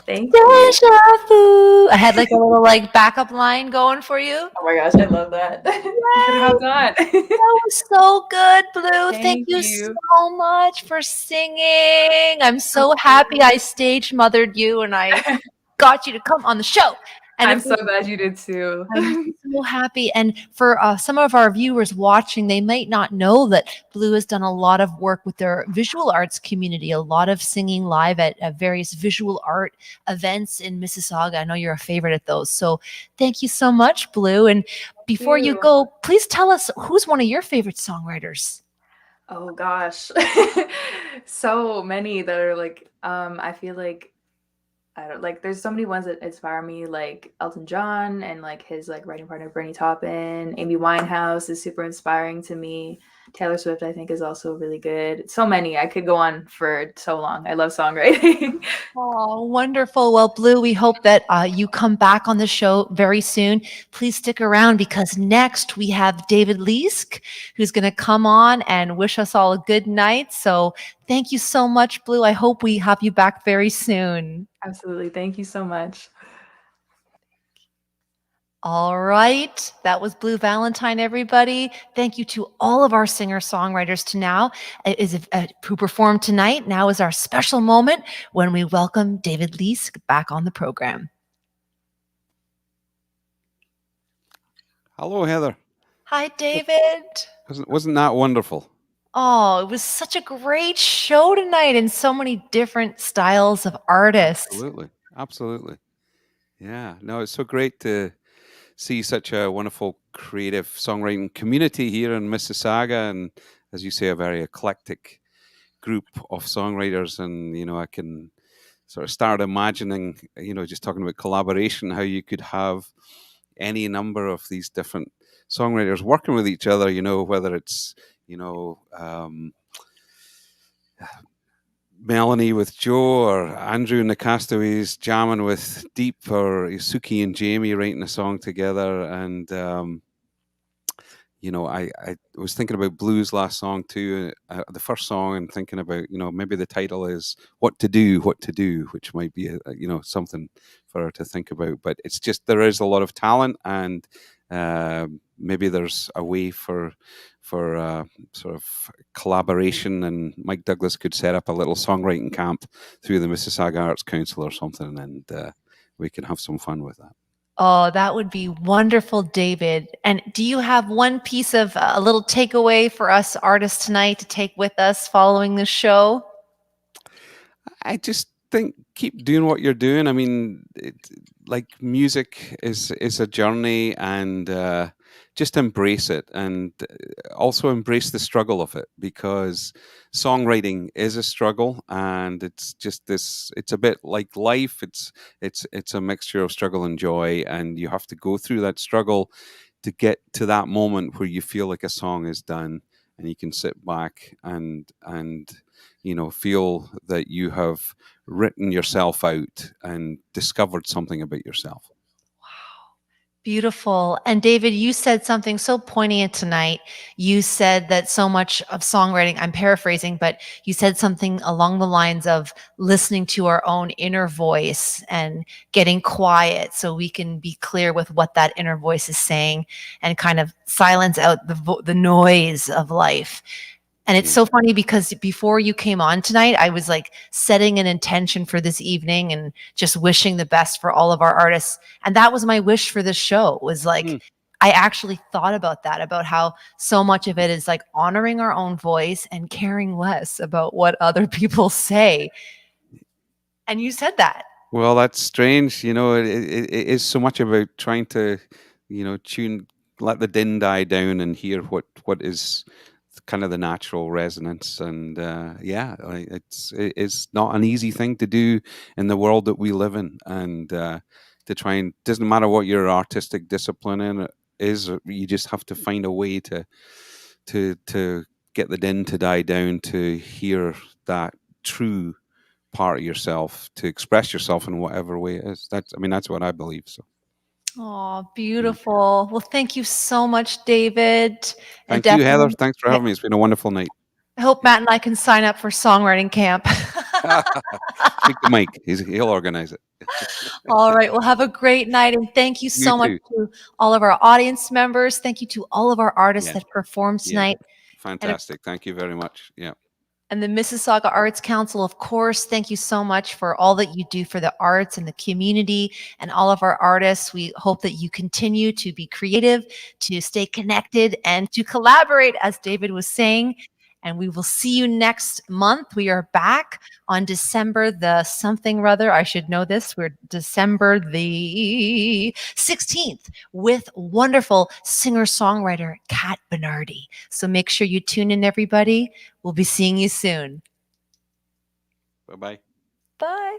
Thank you. Deja vu. I had like a little like backup line going for you. Oh my gosh, I love that. You should have gone. That was so good, Blue. Thank Thank you you. so much for singing. I'm so happy I stage mothered you and I got you to come on the show. And I'm if so glad you did too. I'm so happy. And for some of our viewers watching, they might not know that Blue has done a lot of work with their visual arts community, a lot of singing live at various visual art events in Mississauga. I know you're a favorite at those. So thank you so much, Blue. And before you go, please tell us who's one of your favorite songwriters? Oh gosh. So many that are like, I feel like I don't like there's so many ones that inspire me, like Elton John and like his like writing partner Bernie Taupin. Amy Winehouse is super inspiring to me. Taylor Swift, I think, is also really good. So many. I could go on for so long. I love songwriting. Oh, wonderful. Well, Blue, we hope that you come back on the show very soon. Please stick around because next we have David Leask, who's going to come on and wish us all a good night. So thank you so much, Blue. I hope we have you back very soon. Absolutely. Thank you so much. All right. That was Blue Valentine, everybody. Thank you to all of our singer-songwriters who performed tonight. Now is our special moment when we welcome David Leask back on the program. Hello, Heather. Hi, David. Wasn't that wonderful? Oh, it was such a great show tonight and so many different styles of artists. Absolutely. Absolutely. Yeah. No, it's so great to see such a wonderful creative songwriting community here in Mississauga, and as you say, a very eclectic group of songwriters. And I can sort of start imagining, just talking about collaboration, how you could have any number of these different songwriters working with each other. Whether it's Melanie with Joe, or Andrew and the Castaways jamming with Deep, or Suki and Jamie writing a song together. And I was thinking about Blue's last song too, the first song, and thinking about maybe the title is what to do, which might be something for her to think about. But it's just, there is a lot of talent, and maybe there's a way for sort of collaboration, and Mike Douglas could set up a little songwriting camp through the Mississauga Arts Council or something, and we can have some fun with that. Oh, that would be wonderful, David. And do you have one piece of a little takeaway for us artists tonight to take with us following the show? I just think keep doing what you're doing. I mean, like music is a journey, and just embrace it, and also embrace the struggle of it, because songwriting is a struggle, and it's just this. It's a bit like life. It's a mixture of struggle and joy, and you have to go through that struggle to get to that moment where you feel like a song is done, and you can sit back and feel that you have written yourself out and discovered something about yourself. Beautiful. And David, you said something so poignant tonight. You said that so much of songwriting, I'm paraphrasing, but you said something along the lines of listening to our own inner voice and getting quiet so we can be clear with what that inner voice is saying, and kind of silence out the noise of life. And it's so funny because before you came on tonight, I was like setting an intention for this evening and just wishing the best for all of our artists. And that was my wish for this show, was like, I actually thought about that, about how so much of it is like honoring our own voice and caring less about what other people say. And you said that. Well, that's strange. It is so much about trying to, let the din die down and hear what is kind of the natural resonance. And it's not an easy thing to do in the world that we live in, and to try, and doesn't matter what your artistic discipline is, you just have to find a way to get the din to die down, to hear that true part of yourself to express yourself in whatever way it is. That's what I believe. So. Oh, beautiful. Well, thank you so much, David. And Thank you, Heather. definitely, Thanks for having me. It's been a wonderful night. I hope Matt and I can sign up for songwriting camp. Speak to Mike. He'll organize it. All right. Well, have a great night. And thank you so much too. to all of our audience members. Thank you to all of our artists Yeah. that performed tonight. Fantastic. Thank you very much. Yeah. And the Mississauga Arts Council, of course, thank you so much for all that you do for the arts and the community and all of our artists. We hope that you continue to be creative, to stay connected, and to collaborate, as David was saying. And we will see you next month. We are back on December the something or other. I should know this. We're December the 16th with wonderful singer-songwriter Kat Bernardi. So make sure you tune in, everybody. We'll be seeing you soon. Bye-bye. Bye.